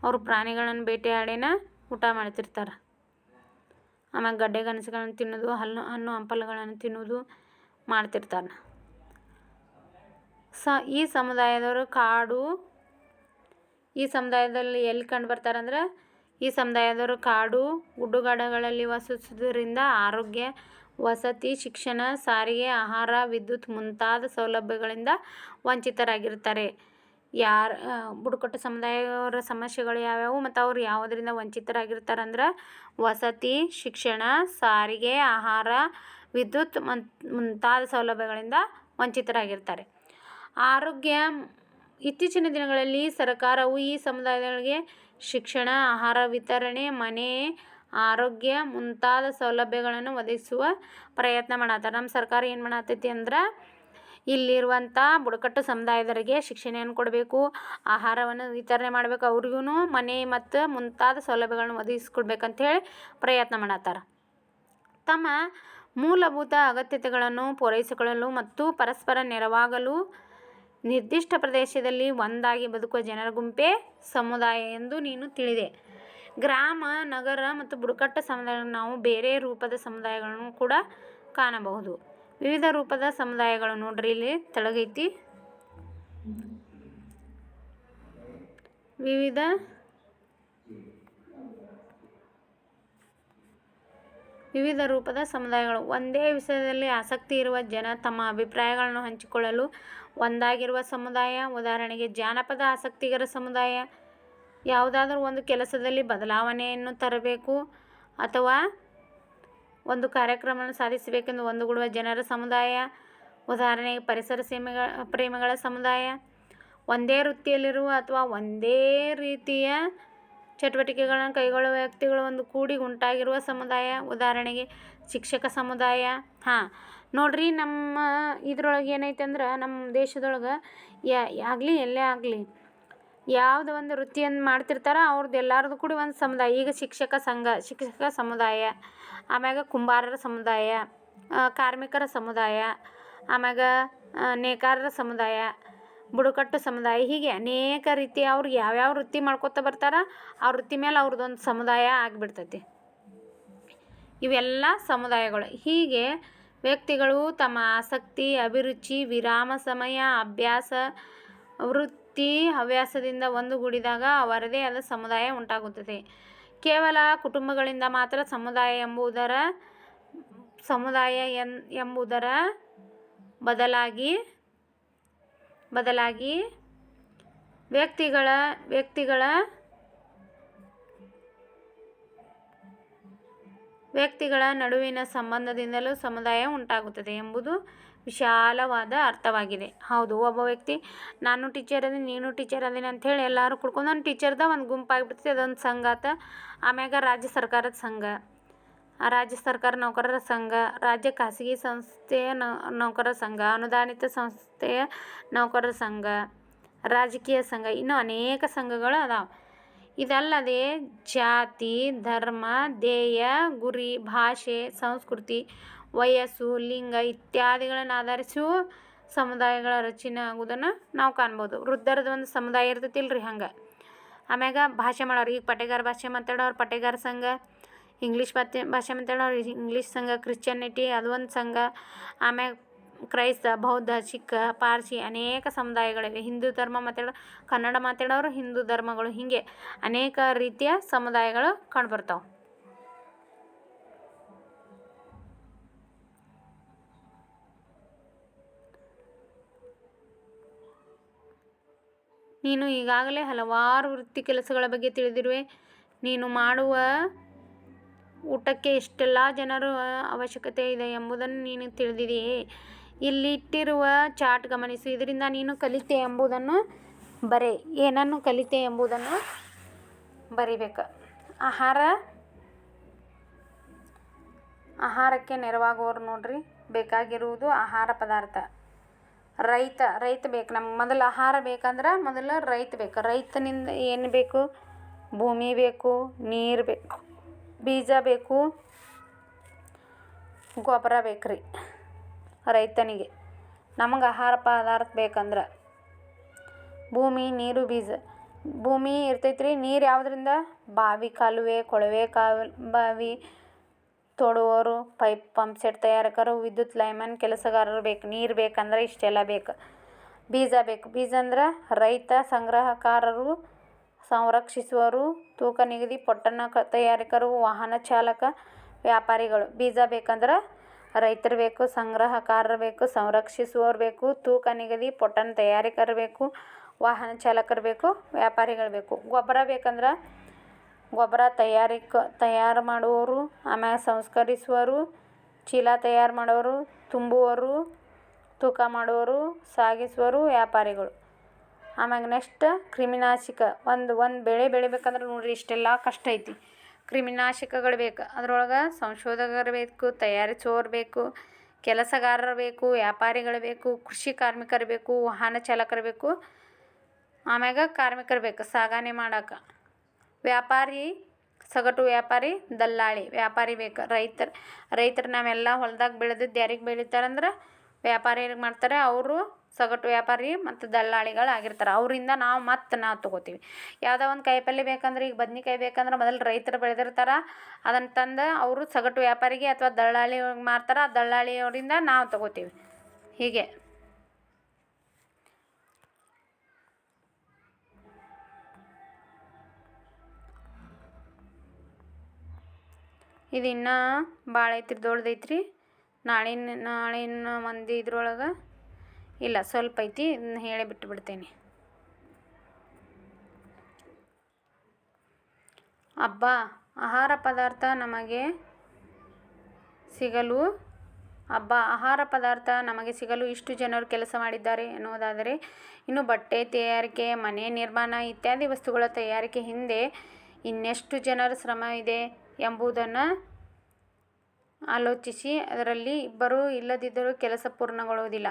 [SPEAKER 1] ಅವರು ಪ್ರಾಣಿಗಳನ್ನು ಬೇಟೆಯಾಡಿನ ಊಟ ಮಾಡ್ತಿರ್ತಾರೆ. ಆಮೇಲೆ ಗಡ್ಡೆ ಗೆಣಸುಗಳನ್ನು ತಿನ್ನೋದು, ಹಣ್ಣು ಹಂಪಲುಗಳನ್ನು ತಿನ್ನೋದು ಮಾಡ್ತಿರ್ತಾರೆ. ಈ ಸಮುದಾಯದವರು ಈ ಸಮುದಾಯದಲ್ಲಿ ಎಲ್ಲಿ ಕಂಡು ಬರ್ತಾರಂದ್ರೆ, ಈ ಸಮುದಾಯದವರು ಕಾಡು, ಗುಡ್ಡುಗಾಡುಗಳಲ್ಲಿ ವಾಸಿಸೋದ್ರಿಂದ ಆರೋಗ್ಯ ವಸತಿ, ಶಿಕ್ಷಣ, ಸಾರಿಗೆ, ಆಹಾರ, ವಿದ್ಯುತ್ ಮುಂತಾದ ಸೌಲಭ್ಯಗಳಿಂದ ವಂಚಿತರಾಗಿರ್ತಾರೆ. ಬುಡಕಟ್ಟು ಸಮುದಾಯದವರ ಸಮಸ್ಯೆಗಳು ಯಾವ್ಯಾವು ಮತ್ತು ಅವ್ರು ಯಾವುದರಿಂದ ವಂಚಿತರಾಗಿರ್ತಾರಂದ್ರೆ ವಸತಿ, ಶಿಕ್ಷಣ, ಸಾರಿಗೆ, ಆಹಾರ, ವಿದ್ಯುತ್ ಮುಂತಾದ ಸೌಲಭ್ಯಗಳಿಂದ ವಂಚಿತರಾಗಿರ್ತಾರೆ. ಆರೋಗ್ಯ. ಇತ್ತೀಚಿನ ದಿನಗಳಲ್ಲಿ ಸರ್ಕಾರವು ಈ ಸಮುದಾಯಗಳಿಗೆ ಶಿಕ್ಷಣ, ಆಹಾರ ವಿತರಣೆ, ಮನೆ, ಆರೋಗ್ಯ ಮುಂತಾದ ಸೌಲಭ್ಯಗಳನ್ನು ಒದಗಿಸುವ ಪ್ರಯತ್ನ ಮಾಡತ್ತಾರ. ನಮ್ಮ ಸರ್ಕಾರ ಏನು ಮಾಡತೈತಿ ಅಂದ್ರೆ ಇಲ್ಲಿರುವಂಥ ಬುಡಕಟ್ಟು ಸಮುದಾಯದವರಿಗೆ ಶಿಕ್ಷಣವನ್ನು ಕೊಡಬೇಕು, ಆಹಾರವನ್ನು ವಿತರಣೆ ಮಾಡಬೇಕು, ಅವ್ರಿಗೂ ಮನೆ ಮತ್ತು ಮುಂತಾದ ಸೌಲಭ್ಯಗಳನ್ನು ಒದಗಿಸ್ಕೊಡ್ಬೇಕಂಥೇಳಿ ಪ್ರಯತ್ನ ಮಾಡತ್ತಾರ. ತಮ್ಮ ಮೂಲಭೂತ ಅಗತ್ಯತೆಗಳನ್ನು ಪೂರೈಸಿಕೊಳ್ಳಲು ಮತ್ತು ಪರಸ್ಪರ ನೆರವಾಗಲು ನಿರ್ದಿಷ್ಟ ಪ್ರದೇಶದಲ್ಲಿ ಒಂದಾಗಿ ಬದುಕುವ ಜನರ ಗುಂಪೇ ಸಮುದಾಯ ಎಂದು ನೀನು ತಿಳಿದೆ. ಗ್ರಾಮ, ನಗರ ಮತ್ತು ಬುಡಕಟ್ಟು ಸಮುದಾಯಗಳನ್ನು ನಾವು ಬೇರೆ ರೂಪದ ಸಮುದಾಯಗಳನ್ನು ಕೂಡ ಕಾಣಬಹುದು. ವಿವಿಧ ರೂಪದ ಸಮುದಾಯಗಳು ನೋಡ್ರಿ ಇಲ್ಲಿ ತೆಳಗೈತಿ. ವಿವಿಧ ರೂಪದ ಸಮುದಾಯಗಳು. ಒಂದೇ ವಿಷಯದಲ್ಲಿ ಆಸಕ್ತಿ ಇರುವ ಜನ ತಮ್ಮ ಅಭಿಪ್ರಾಯಗಳನ್ನು ಹಂಚಿಕೊಳ್ಳಲು ಒಂದಾಗಿರುವ ಸಮುದಾಯ. ಉದಾಹರಣೆಗೆ ಜಾನಪದ ಆಸಕ್ತಿಗರ ಸಮುದಾಯ. ಯಾವುದಾದರೂ ಒಂದು ಕೆಲಸದಲ್ಲಿ ಬದಲಾವಣೆಯನ್ನು ತರಬೇಕು ಅಥವಾ ಒಂದು ಕಾರ್ಯಕ್ರಮವನ್ನು ಸಾಧಿಸಬೇಕೆಂದು ಒಂದುಗೂಡುವ ಜನರ ಸಮುದಾಯ. ಉದಾಹರಣೆಗೆ ಪರಿಸರ ಪ್ರೇಮಿಗಳ ಸಮುದಾಯ. ಒಂದೇ ವೃತ್ತಿಯಲ್ಲಿರುವ ಅಥವಾ ಒಂದೇ ರೀತಿಯ ಚಟುವಟಿಕೆಗಳನ್ನು ಕೈಗೊಳ್ಳುವ ವ್ಯಕ್ತಿಗಳು ಒಂದು ಕೂಡಿ ಗುಂಪಾಗಿರುವ ಸಮುದಾಯ. ಉದಾಹರಣೆಗೆ ಶಿಕ್ಷಕ ಸಮುದಾಯ. ನೋಡ್ರಿ, ನಮ್ಮ ಇದ್ರೊಳಗೆ ಏನೈತೆ ಅಂದ್ರೆ ನಮ್ಮ ದೇಶದೊಳಗೆ ಆಗಲಿ ಎಲ್ಲೇ ಆಗಲಿ ಯಾವುದೋ ಒಂದು ವೃತ್ತಿಯನ್ನು ಮಾಡ್ತಿರ್ತಾರ, ಅವ್ರದ್ದು ಎಲ್ಲರದು ಕೂಡಿ ಒಂದು ಸಮುದಾಯ. ಈಗ ಶಿಕ್ಷಕ ಸಮುದಾಯ, ಆಮ್ಯಾಗ ಕುಂಬಾರರ ಸಮುದಾಯ, ಕಾರ್ಮಿಕರ ಸಮುದಾಯ, ಆಮ್ಯಾಗ ನೇಕಾರರ ಸಮುದಾಯ, ಬುಡಕಟ್ಟು ಸಮುದಾಯ, ಹೀಗೆ ಅನೇಕ ರೀತಿಯ ಅವ್ರು ಯಾವ್ಯಾವ ವೃತ್ತಿ ಮಾಡ್ಕೊತ ಬರ್ತಾರ ಆ ವೃತ್ತಿ ಮೇಲೆ ಅವ್ರದ್ದೊಂದು ಸಮುದಾಯ ಆಗಿಬಿಡ್ತೈತಿ. ಇವೆಲ್ಲ ಸಮುದಾಯಗಳು. ಹೀಗೆ ವ್ಯಕ್ತಿಗಳು ತಮ್ಮ ಆಸಕ್ತಿ, ಅಭಿರುಚಿ, ವಿರಾಮ ಸಮಯ, ಅಭ್ಯಾಸ, ವೃತ್ತಿ, ಹವ್ಯಾಸದಿಂದ ಒಂದುಗೂಡಿದಾಗ ಅವರದೇ ಆದ ಸಮುದಾಯ ಉಂಟಾಗುತ್ತದೆ. ಕೇವಲ ಕುಟುಂಬಗಳಿಂದ ಮಾತ್ರ ಸಮುದಾಯ ಎಂಬುದರ ಬದಲಾಗಿ ವ್ಯಕ್ತಿಗಳ ನಡುವಿನ ಸಂಬಂಧದಿಂದಲೂ ಸಮುದಾಯ ಉಂಟಾಗುತ್ತದೆ ಎಂಬುದು ವಿಶಾಲವಾದ ಅರ್ಥವಾಗಿದೆ. ಹೌದು, ಒಬ್ಬ ವ್ಯಕ್ತಿ ನಾನು ಟೀಚರ್ ಅದೀನಿ, ನೀನು ಟೀಚರ್ ಅದೀನಿ ಅಂಥೇಳಿ ಎಲ್ಲರೂ ಕುಡ್ಕೊಂಡು ಒಂದು ಟೀಚರ್ದ ಒಂದು ಗುಂಪಾಗಿಬಿಡ್ತೈತಿ. ಅದೊಂದು ಸಂಘ ಆತ. ಆಮ್ಯಾಗ ರಾಜ್ಯ ಸರ್ಕಾರದ ಸಂಘ, ರಾಜ್ಯ ಸರ್ಕಾರ ನೌಕರರ ಸಂಘ, ರಾಜ್ಯ ಖಾಸಗಿ ಸಂಸ್ಥೆಯ ನೌಕರರ ಸಂಘ, ಅನುದಾನಿತ ಸಂಸ್ಥೆಯ ನೌಕರರ ಸಂಘ, ರಾಜಕೀಯ ಸಂಘ, ಇನ್ನೂ ಅನೇಕ ಸಂಘಗಳು ಅದಾವೆ. ಇದಲ್ಲದೆ ಜಾತಿ, ಧರ್ಮ, ಧ್ಯೇಯ, ಗುರಿ, ಭಾಷೆ, ಸಂಸ್ಕೃತಿ, ವಯಸ್ಸು, ಲಿಂಗ ಇತ್ಯಾದಿಗಳನ್ನು ಆಧರಿಸಿಯೂ ಸಮುದಾಯಗಳ ರಚನೆ ಆಗುವುದನ್ನು ನಾವು ಕಾಣ್ಬೋದು. ವೃದ್ಧರದ ಒಂದು ಸಮುದಾಯ ಇರ್ತೈತಿಲ್ರಿ ಹಂಗೆ. ಆಮ್ಯಾಗ ಭಾಷೆ ಮಾಡೋರು, ಈಗ ಪಟೇಗಾರ ಭಾಷೆ ಮಾತಾಡೋರು ಪಟೇಗಾರ ಸಂಘ, ಇಂಗ್ಲೀಷ್ ಭಾಷೆ ಮಾತಾಡೋರು ಇಂಗ್ಲೀಷ್ ಸಂಘ, ಕ್ರಿಶ್ಚಿಯನಿಟಿ ಅದೊಂದು ಸಂಘ, ಆಮ್ಯಾಗ ಕ್ರೈಸ್ತ, ಬೌದ್ಧ, ಸಿಖ್, ಪಾರ್ಸಿ ಅನೇಕ ಸಮುದಾಯಗಳಿವೆ. ಹಿಂದೂ ಧರ್ಮ ಮಾತಾಡೋ ಕನ್ನಡ ಮಾತಾಡೋರು ಹಿಂದೂ ಧರ್ಮಗಳು, ಹೀಗೆ ಅನೇಕ ರೀತಿಯ ಸಮುದಾಯಗಳು ಕಂಡುಬರ್ತಾವೆ. ನೀನು ಈಗಾಗಲೇ ಹಲವಾರು ವೃತ್ತಿ ಕೆಲಸಗಳ ಬಗ್ಗೆ ತಿಳಿದಿರುವೆ. ನೀನು ಮಾಡುವ ಊಟಕ್ಕೆ ಎಷ್ಟೆಲ್ಲ ಜನರ ಅವಶ್ಯಕತೆ ಇದೆ ಎಂಬುದನ್ನು ನೀನು ತಿಳಿದಿದೆಯೇ? ಇಲ್ಲಿಟ್ಟಿರುವ ಚಾರ್ಟ್ ಗಮನಿಸು. ಇದರಿಂದ ನೀನು ಕಲಿತೆ ಎಂಬುದನ್ನು ಬರೆ. ಏನನ್ನು ಕಲಿತೆ ಎಂಬುದನ್ನು ಬರಿಬೇಕು. ಆಹಾರಕ್ಕೆ ನೆರವಾಗುವವರು ನೋಡ್ರಿ, ಬೇಕಾಗಿರುವುದು ಆಹಾರ ಪದಾರ್ಥ. ರೈತ ಬೇಕು. ನಮ್ಗೆ ಮೊದಲು ಆಹಾರ ಬೇಕಂದ್ರೆ ಮೊದಲು ರೈತ ಬೇಕು. ರೈತನಿಂದ ಏನು ಬೇಕು? ಭೂಮಿ ಬೇಕು, ನೀರು ಬೇಕು, ಬೀಜ ಬೇಕು, ಗೊಬ್ಬರ ಬೇಕ್ರಿ ರೈತನಿಗೆ. ನಮಗೆ ಆಹಾರ ಪದಾರ್ಥ ಬೇಕಂದ್ರೆ ಭೂಮಿ, ನೀರು, ಬೀಜ. ಭೂಮಿ ಇರ್ತೈತ್ರಿ. ನೀರು ಯಾವುದರಿಂದ? ಬಾವಿ, ಕಾಲುವೆ, ಕೊಳವೆ ಬಾವಿ ತೋಡುವವರು, ಪೈಪ್, ಪಂಪ್ ಸೆಟ್ ತಯಾರಕರು, ವಿದ್ಯುತ್ ಲೈನ್ಮನ್ ಕೆಲಸಗಾರರು ಬೇಕು. ನೀರು ಬೇಕಂದ್ರೆ ಇಷ್ಟೆಲ್ಲ ಬೇಕು. ಬೀಜ ಬೇಕು. ಬೀಜ ಅಂದ್ರೆ ರೈತ, ಸಂಗ್ರಹಕಾರರು, ಸಂರಕ್ಷಿಸುವವರು, ತೂಕ ನಿಗದಿ, ಪೊಟ್ಟಣ ತಯಾರಕರು, ವಾಹನ ಚಾಲಕ, ವ್ಯಾಪಾರಿಗಳು. ಬೀಜ ಬೇಕಂದ್ರೆ ರೈತರು ಬೇಕು, ಸಂಗ್ರಹಕಾರರು ಬೇಕು, ಸಂರಕ್ಷಿಸುವವರು ಬೇಕು, ತೂಕ ನಿಗದಿ ಪೊಟ್ಟಣ ತಯಾರಕರು ಬೇಕು, ವಾಹನ ಚಾಲಕರು ಬೇಕು, ವ್ಯಾಪಾರಿಗಳು ಬೇಕು. ಗೊಬ್ಬರ ಬೇಕಂದ್ರೆ ಗೊಬ್ಬರ ತಯಾರು ಮಾಡುವವರು, ಆಮ್ಯಾಗ ಸಂಸ್ಕರಿಸುವವರು, ಚೀಲ ತಯಾರು ಮಾಡೋರು, ತುಂಬುವವರು, ತೂಕ ಮಾಡುವವರು, ಸಾಗಿಸುವವರು, ವ್ಯಾಪಾರಿಗಳು. ಆಮ್ಯಾಗ ನೆಕ್ಸ್ಟ್ ಕ್ರಿಮಿನಾಶಕ. ಒಂದು ಬೆಳೆ ಬೆಳಿಬೇಕಂದ್ರೆ ನೋಡ್ರಿ ಇಷ್ಟೆಲ್ಲ ಕಷ್ಟ ಐತಿ. ಕ್ರಿಮಿನಾಶಕಗಳು ಬೇಕು, ಅದ್ರೊಳಗೆ ಸಂಶೋಧಕರು ಬೇಕು, ತಯಾರಿಸುವವರು ಬೇಕು, ಕೆಲಸಗಾರರು ಬೇಕು, ವ್ಯಾಪಾರಿಗಳು ಬೇಕು, ಕೃಷಿ ಕಾರ್ಮಿಕರು ಬೇಕು, ವಾಹನ ಚಾಲಕರು ಬೇಕು, ಆಮ್ಯಾಗ ಕಾರ್ಮಿಕರು ಬೇಕು ಸಾಗಣೆ ಮಾಡೋಕೆ. ವ್ಯಾಪಾರಿ, ಸಗಟು ವ್ಯಾಪಾರಿ, ದಲ್ಲಾಳಿ, ವ್ಯಾಪಾರಿ ಬೇಕು. ರೈತರು ನಾವೆಲ್ಲ ಹೊಲ್ದಾಗ ಬೆಳೆದಿದ್ದು ಯಾರಿಗೆ ಬೆಳಿತಾರಂದ್ರೆ ವ್ಯಾಪಾರಿಗೆ ಮಾಡ್ತಾರೆ. ಅವರು ಸಗಟು ವ್ಯಾಪಾರಿ ಮತ್ತು ದಲ್ಲಾಳಿಗಳು ಆಗಿರ್ತಾರೆ. ಅವರಿಂದ ನಾವು ತೊಗೋತೀವಿ. ಯಾವುದೋ ಒಂದು ಕಾಯಿಪಲ್ಯ ಬೇಕಂದ್ರೆ, ಈಗ ಬದ್ನಿಕಾಯಿ ಬೇಕಂದ್ರೆ ಮೊದಲು ರೈತರು ಬೆಳೆದಿರ್ತಾರೆ. ಅದನ್ನು ತಂದು ಅವರು ಸಗಟು ವ್ಯಾಪಾರಿಗೆ ಅಥವಾ ದಲ್ಲಾಳಿ ಮಾರ್ತಾರೆ. ಆ ದಲ್ಲಾಳಿಯವರಿಂದ ನಾವು ತೊಗೋತೀವಿ. ಹೀಗೆ ಇದು ಇನ್ನೂ ಭಾಳ ಐತ್ರಿ, ದೊಡ್ಡದೈತ್ರಿ. ನಾಳಿನ ಒಂದು ಇದ್ರೊಳಗೆ ಇಲ್ಲ ಸ್ವಲ್ಪ ಐತಿ, ಇದನ್ನ ಹೇಳೇ ಬಿಟ್ಟುಬಿಡ್ತೇನೆ. ಆಹಾರ ಪದಾರ್ಥ ನಮಗೆ ಸಿಗಲು ಇಷ್ಟು ಜನರು ಕೆಲಸ ಮಾಡಿದ್ದಾರೆ ಎನ್ನುವುದಾದರೆ, ಇನ್ನು ಬಟ್ಟೆ ತಯಾರಿಕೆ, ಮನೆ ನಿರ್ಮಾಣ ಇತ್ಯಾದಿ ವಸ್ತುಗಳ ತಯಾರಿಕೆ ಹಿಂದೆ ಇನ್ನೆಷ್ಟು ಜನರ ಶ್ರಮವಿದೆ ಎಂಬುದನ್ನು ಆಲೋಚಿಸಿ. ಅದರಲ್ಲಿ ಇಬ್ಬರು ಇಲ್ಲದಿದ್ದರೂ ಕೆಲಸ ಪೂರ್ಣಗೊಳ್ಳುವುದಿಲ್ಲ.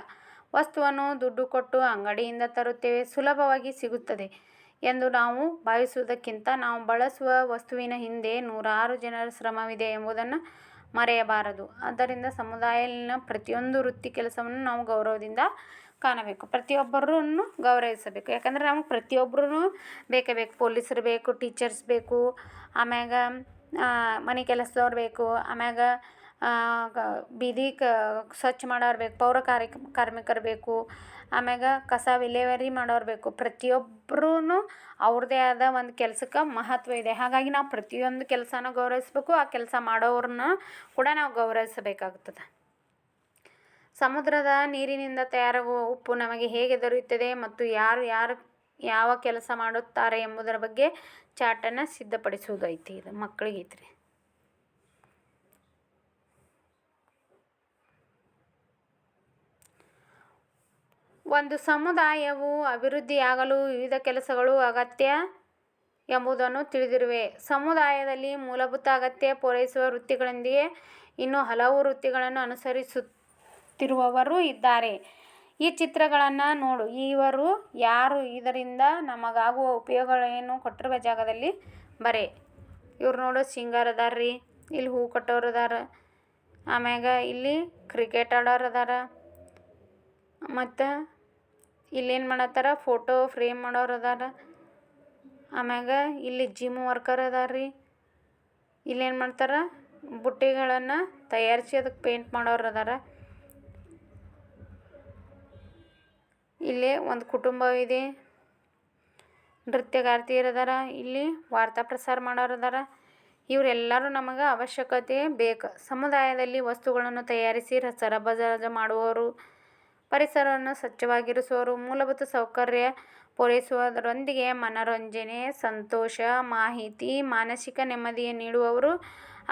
[SPEAKER 1] ವಸ್ತುವನ್ನು ದುಡ್ಡು ಕೊಟ್ಟು ಅಂಗಡಿಯಿಂದ ತರುತ್ತೇವೆ, ಸುಲಭವಾಗಿ ಸಿಗುತ್ತದೆ ಎಂದು ನಾವು ಭಾವಿಸುವುದಕ್ಕಿಂತ ನಾವು ಬಳಸುವ ವಸ್ತುವಿನ ಹಿಂದೆ ನೂರಾರು ಜನರ ಶ್ರಮವಿದೆ ಎಂಬುದನ್ನು ಮರೆಯಬಾರದು. ಆದ್ದರಿಂದ ಸಮುದಾಯದಲ್ಲಿನ ಪ್ರತಿಯೊಂದು ವೃತ್ತಿ ಕೆಲಸವನ್ನು ನಾವು ಗೌರವದಿಂದ ಕಾಣಬೇಕು, ಪ್ರತಿಯೊಬ್ಬರನ್ನು ಗೌರವಿಸಬೇಕು. ಯಾಕಂದರೆ ನಮಗೆ ಪ್ರತಿಯೊಬ್ಬರೂ ಬೇಕೇ ಬೇಕು. ಪೊಲೀಸರು ಬೇಕು, ಟೀಚರ್ಸ್ ಬೇಕು, ಆಮ್ಯಾಗ ಮನೆ ಕೆಲಸದವ್ರು ಬೇಕು, ಆಮ್ಯಾಗ ಬೀದಿ ಸ್ವಚ್ಛ ಮಾಡೋರು ಬೇಕು, ಪೌರ ಕಾರ್ಮಿಕರು ಬೇಕು, ಆಮ್ಯಾಗ ಕಸ ವಿಲೇವಾರಿ ಮಾಡೋರು ಬೇಕು. ಪ್ರತಿಯೊಬ್ಬರೂ ಅವ್ರದ್ದೇ ಆದ ಒಂದು ಕೆಲಸಕ್ಕೆ ಮಹತ್ವ ಇದೆ. ಹಾಗಾಗಿ ನಾವು ಪ್ರತಿಯೊಂದು ಕೆಲಸನ ಗೌರವಿಸಬೇಕು, ಆ ಕೆಲಸ ಮಾಡೋರನ್ನ ಕೂಡ ನಾವು ಗೌರವಿಸಬೇಕಾಗುತ್ತದೆ. ಸಮುದ್ರದ ನೀರಿನಿಂದ ತಯಾರಾಗುವ ಉಪ್ಪು ನಮಗೆ ಹೇಗೆ ದೊರೆಯುತ್ತದೆ ಮತ್ತು ಯಾರು ಯಾವ ಕೆಲಸ ಮಾಡುತ್ತಾರೆ ಎಂಬುದರ ಬಗ್ಗೆ ಚಾರ್ಟನ್ನು ಸಿದ್ಧಪಡಿಸುವುದು ಐತಿ. ಇದು ಮಕ್ಕಳಿಗೆ ಐತ್ರಿ. ಒಂದು ಸಮುದಾಯವು ಅಭಿವೃದ್ಧಿಯಾಗಲು ವಿವಿಧ ಕೆಲಸಗಳು ಅಗತ್ಯ ಎಂಬುದನ್ನು ತಿಳಿದಿರುವೆ. ಸಮುದಾಯದಲ್ಲಿ ಮೂಲಭೂತ ಅಗತ್ಯ ಪೂರೈಸುವ ವೃತ್ತಿಗಳೊಂದಿಗೆ ಇನ್ನೂ ಹಲವು ವೃತ್ತಿಗಳನ್ನು ಅನುಸರಿಸುತ್ತಿರುವವರು ಇದ್ದಾರೆ. ಈ ಚಿತ್ರಗಳನ್ನು ನೋಡು. ಇವರು ಯಾರು, ಇದರಿಂದ ನಮಗಾಗುವ ಉಪಯೋಗಗಳೇನು ಕೊಟ್ಟಿರುವ ಜಾಗದಲ್ಲಿ ಬರೆ. ಇವ್ರು ನೋಡು ಸಿಂಗರ್ ಅದಾರ ರೀ, ಇಲ್ಲಿ ಹೂ ಕಟ್ಟೋರು ಅದಾರ, ಆಮ್ಯಾಗ ಇಲ್ಲಿ ಕ್ರಿಕೆಟ್ ಆಡೋರು ಅದಾರ, ಮತ್ತು ಇಲ್ಲೇನು ಮಾಡತ್ತಾರ ಫೋಟೋ ಫ್ರೇಮ್ ಮಾಡೋರು ಅದಾರ, ಆಮ್ಯಾಗ ಇಲ್ಲಿ ಜಿಮ್ ವರ್ಕರ್ ಅದಾರ ರೀ, ಇಲ್ಲೇನು ಮಾಡ್ತಾರೆ ಬುಟ್ಟಿಗಳನ್ನು ತಯಾರಿಸಿ ಅದಕ್ಕೆ ಪೇಂಟ್ ಮಾಡೋರು ಅದಾರ. ಇಲ್ಲೇ ಒಂದು ಕುಟುಂಬವಿದೆ, ನೃತ್ಯಗಾರ್ತಿಯರು ಅದಾರ, ಇಲ್ಲಿ ವಾರ್ತಾ ಪ್ರಸಾರ ಮಾಡೋರು ಅದಾರ. ಇವರೆಲ್ಲರೂ ನಮಗೆ ಅವಶ್ಯಕತೆ ಬೇಕು. ಸಮುದಾಯದಲ್ಲಿ ವಸ್ತುಗಳನ್ನು ತಯಾರಿಸಿ ಸರಬರಾಜು ಮಾಡುವವರು, ಪರಿಸರವನ್ನು ಸ್ವಚ್ಛವಾಗಿರಿಸುವವರು, ಮೂಲಭೂತ ಸೌಕರ್ಯ ಪೂರೈಸುವುದರೊಂದಿಗೆ ಮನರಂಜನೆ, ಸಂತೋಷ, ಮಾಹಿತಿ, ಮಾನಸಿಕ ನೆಮ್ಮದಿ ನೀಡುವವರು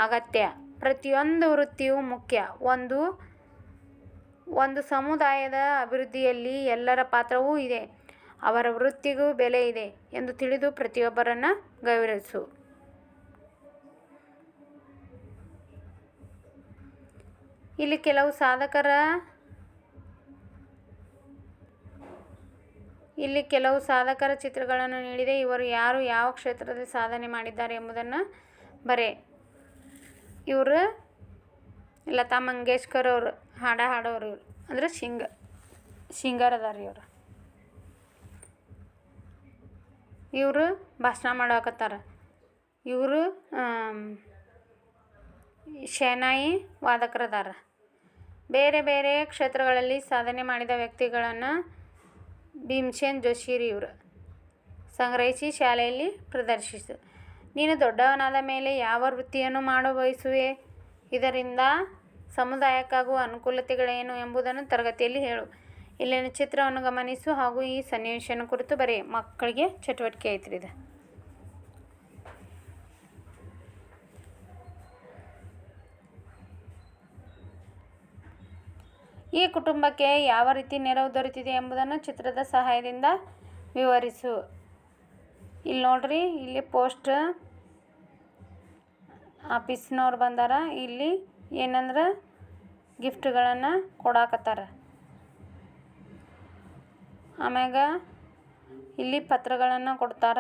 [SPEAKER 1] ಅಗತ್ಯ. ಪ್ರತಿಯೊಂದು ವೃತ್ತಿಯೂ ಮುಖ್ಯ. ಒಂದು ಸಮುದಾಯದ ಅಭಿವೃದ್ಧಿಯಲ್ಲಿ ಎಲ್ಲರ ಪಾತ್ರವೂ ಇದೆ, ಅವರ ವೃತ್ತಿಗೂ ಬೆಲೆ ಇದೆ ಎಂದು ತಿಳಿದು ಪ್ರತಿಯೊಬ್ಬರನ್ನು ಗೌರವಿಸು. ಇಲ್ಲಿ ಕೆಲವು ಸಾಧಕರ ಚಿತ್ರಗಳನ್ನು ನೀಡಿದೆ. ಇವರು ಯಾರು, ಯಾವ ಕ್ಷೇತ್ರದಲ್ಲಿ ಸಾಧನೆ ಮಾಡಿದ್ದಾರೆ ಎಂಬುದನ್ನು ಬರೆ. ಇವರು ಲತಾ ಮಂಗೇಶ್ಕರ್ ಅವರು ಹಾಡೋರು, ಇವರು ಅಂದರೆ ಸಿಂಗರ್ ಅದಾರ. ಇವರು ಭಾಷಣ ಮಾಡಾಕತ್ತಾರ. ಇವರು ಶಹನಾಯಿ ವಾದಕರದಾರ. ಬೇರೆ ಬೇರೆ ಕ್ಷೇತ್ರಗಳಲ್ಲಿ ಸಾಧನೆ ಮಾಡಿದ ವ್ಯಕ್ತಿಗಳನ್ನು ಭೀಮ್ಸೇನ್ ಜೋಶಿ ಇವರು ಸಂಗ್ರಹಿಸಿ ಶಾಲೆಯಲ್ಲಿ ಪ್ರದರ್ಶಿಸು. ನೀನು ದೊಡ್ಡವನಾದ ಮೇಲೆ ಯಾವ ವೃತ್ತಿಯನ್ನು ಮಾಡ ಬಯಸುವೆ? ಇದರಿಂದ ಸಮುದಾಯಕ್ಕಾಗುವ ಅನುಕೂಲತೆಗಳೇನು ಎಂಬುದನ್ನು ತರಗತಿಯಲ್ಲಿ ಹೇಳು. ಇಲ್ಲಿನ ಚಿತ್ರವನ್ನು ಗಮನಿಸು ಹಾಗೂ ಈ ಸನ್ನಿವೇಶನ ಕುರಿತು ಬರೆ. ಮಕ್ಕಳಿಗೆ ಚಟುವಟಿಕೆ ಐತ್ರಿ ಇದು. ಈ ಕುಟುಂಬಕ್ಕೆ ಯಾವ ರೀತಿ ನೆರವು ದೊರೆತಿದೆ ಎಂಬುದನ್ನು ಚಿತ್ರದ ಸಹಾಯದಿಂದ ವಿವರಿಸು. ಇಲ್ಲಿ ನೋಡ್ರಿ, ಇಲ್ಲಿ ಪೋಸ್ಟ್ ಆಫೀಸ್ನವ್ರು ಬಂದಾರ. ಇಲ್ಲಿ ಏನಂದ್ರೆ ಗಿಫ್ಟ್ಗಳನ್ನು ಕೊಡಾಕತ್ತಾರ. ಆಮ್ಯಾಗ ಇಲ್ಲಿ ಪತ್ರಗಳನ್ನು ಕೊಡ್ತಾರ.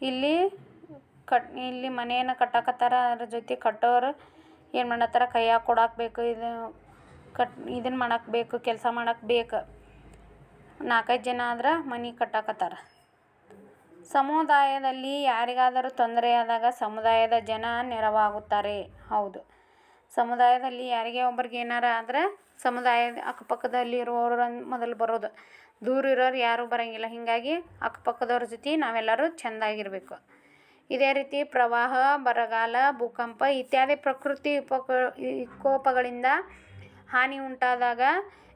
[SPEAKER 1] ಇಲ್ಲಿ ಮನೆಯನ್ನು ಕಟ್ಟಾಕತ್ತಾರ. ಅದ್ರ ಜೊತೆ ಕಟ್ಟೋರು ಏನು ಮಾಡತ್ತಾರ, ಕೈಯಾಗ ಕೊಡಾಕಬೇಕು, ಇದನ್ನು ಮಾಡಕ್ಕೆ ಬೇಕು, ಕೆಲಸ ಮಾಡಕ್ಕೆ ಬೇಕು. 4-5 ಜನ ಆದ್ರೆ ಮನೆ ಕಟ್ಟಾಕತ್ತಾರ. ಸಮುದಾಯದಲ್ಲಿ ಯಾರಿಗಾದರೂ ತೊಂದರೆಯಾದಾಗ ಸಮುದಾಯದ ಜನ ನೆರವಾಗುತ್ತಾರೆ. ಹೌದು, ಸಮುದಾಯದಲ್ಲಿ ಯಾರಿಗೆ ಒಬ್ರಿಗೆ ಏನಾರ ಆದರೆ ಸಮುದಾಯದ ಅಕ್ಕಪಕ್ಕದಲ್ಲಿರುವವರು ಮೊದಲು ಬರೋದು. ದೂರ ಇರೋರು ಯಾರೂ ಬರೋಂಗಿಲ್ಲ. ಹೀಗಾಗಿ ಅಕ್ಕಪಕ್ಕದವ್ರ ಜೊತೆ ನಾವೆಲ್ಲರೂ ಚೆಂದಾಗಿರಬೇಕು. ಇದೇ ರೀತಿ ಪ್ರವಾಹ, ಬರಗಾಲ, ಭೂಕಂಪ ಇತ್ಯಾದಿ ಪ್ರಕೃತಿ ವಿಕೋಪಗಳಿಂದ ಹಾನಿ ಉಂಟಾದಾಗ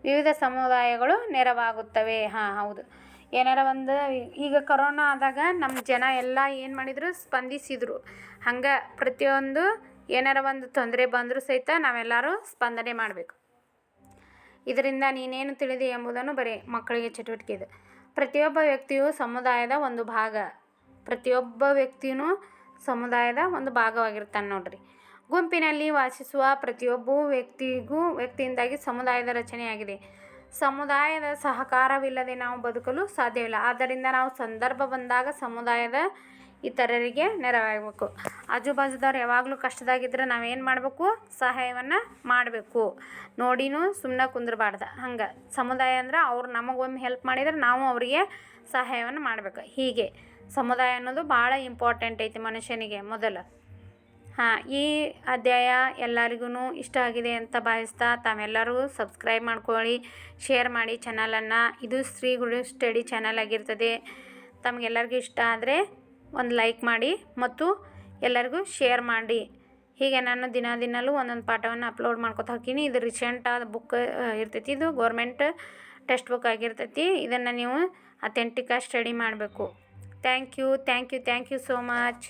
[SPEAKER 1] ವಿವಿಧ ಸಮುದಾಯಗಳು ನೆರವಾಗುತ್ತವೆ. ಹೌದು, ಏನಾರ ಒಂದು ಈಗ ಕೊರೋನಾ ಆದಾಗ ನಮ್ಮ ಜನ ಎಲ್ಲ ಏನು ಮಾಡಿದರು, ಸ್ಪಂದಿಸಿದರು. ಹಂಗೆ ಪ್ರತಿಯೊಂದು ಏನಾರ ಒಂದು ತೊಂದರೆ ಬಂದರೂ ಸಹಿತ ನಾವೆಲ್ಲರೂ ಸ್ಪಂದನೆ ಮಾಡಬೇಕು. ಇದರಿಂದ ನೀನೇನು ತಿಳಿದೆ ಎಂಬುದನ್ನು ಬರೆ. ಮಕ್ಕಳಿಗೆ ಚಟುವಟಿಕೆ ಇದೆ. ಪ್ರತಿಯೊಬ್ಬ ವ್ಯಕ್ತಿಯು ಸಮುದಾಯದ ಒಂದು ಭಾಗ. ಪ್ರತಿಯೊಬ್ಬ ವ್ಯಕ್ತಿಯೂ ಸಮುದಾಯದ ಒಂದು ಭಾಗವಾಗಿರ್ತಾನೆ ನೋಡ್ರಿ. ಗುಂಪಿನಲ್ಲಿ ವಾಸಿಸುವ ಪ್ರತಿಯೊಬ್ಬ ವ್ಯಕ್ತಿಯಿಂದಾಗಿ ಸಮುದಾಯದ ರಚನೆಯಾಗಿದೆ. ಸಮುದಾಯದ ಸಹಕಾರವಿಲ್ಲದೆ ನಾವು ಬದುಕಲು ಸಾಧ್ಯವಿಲ್ಲ. ಆದ್ದರಿಂದ ನಾವು ಸಂದರ್ಭ ಬಂದಾಗ ಸಮುದಾಯದ ಇತರರಿಗೆ ನೆರವಾಗಬೇಕು. ಆಜುಬಾಜುದವ್ರು ಯಾವಾಗಲೂ ಕಷ್ಟದಾಗಿದ್ದರೆ ನಾವೇನು ಮಾಡಬೇಕು, ಸಹಾಯವನ್ನು ಮಾಡಬೇಕು. ನೋಡಿನೂ ಸುಮ್ಮನೆ ಕುಂದ್ರಬಾರ್ದು. ಹಂಗೆ ಸಮುದಾಯ ಅಂದ್ರೆ ಅವ್ರು ನಮಗೊಮ್ಮೆ ಹೆಲ್ಪ್ ಮಾಡಿದರೆ ನಾವು ಅವರಿಗೆ ಸಹಾಯವನ್ನು ಮಾಡಬೇಕು. ಹೀಗೆ ಸಮುದಾಯ ಅನ್ನೋದು ಭಾಳ ಇಂಪಾರ್ಟೆಂಟ್ ಐತಿ ಮನುಷ್ಯನಿಗೆ ಮೊದಲು. ಈ ಅಧ್ಯಾಯ ಎಲ್ಲರಿಗೂ ಇಷ್ಟ ಆಗಿದೆ ಅಂತ ಭಾವಿಸ್ತಾ ತಾವೆಲ್ಲರೂ ಸಬ್ಸ್ಕ್ರೈಬ್ ಮಾಡ್ಕೊಳ್ಳಿ, ಶೇರ್ ಮಾಡಿ ಚಾನಲನ್ನು. ಇದು ಶ್ರೀ ಗುರು ಸ್ಟಡಿ ಚಾನಲ್ ಆಗಿರ್ತದೆ. ತಮಗೆಲ್ಲರಿಗೂ ಇಷ್ಟ ಆದರೆ ಒಂದು ಲೈಕ್ ಮಾಡಿ ಮತ್ತು ಎಲ್ಲರಿಗೂ ಶೇರ್ ಮಾಡಿ. ಹೀಗೆ ನಾನು ದಿನಲೂ ಒಂದೊಂದು ಪಾಠವನ್ನು ಅಪ್ಲೋಡ್ ಮಾಡ್ಕೊತ ಹೋಗ್ತೀನಿ. ಇದು ರೀಸೆಂಟಾದ ಬುಕ್ ಇರ್ತೈತಿ. ಇದು ಗೌರ್ಮೆಂಟ್ ಟೆಕ್ಸ್ಟ್ ಬುಕ್ ಆಗಿರ್ತೈತಿ. ಇದನ್ನು ನೀವು ಅಥೆಂಟಿಕಾಗಿ ಸ್ಟಡಿ ಮಾಡಬೇಕು. Thank you so much.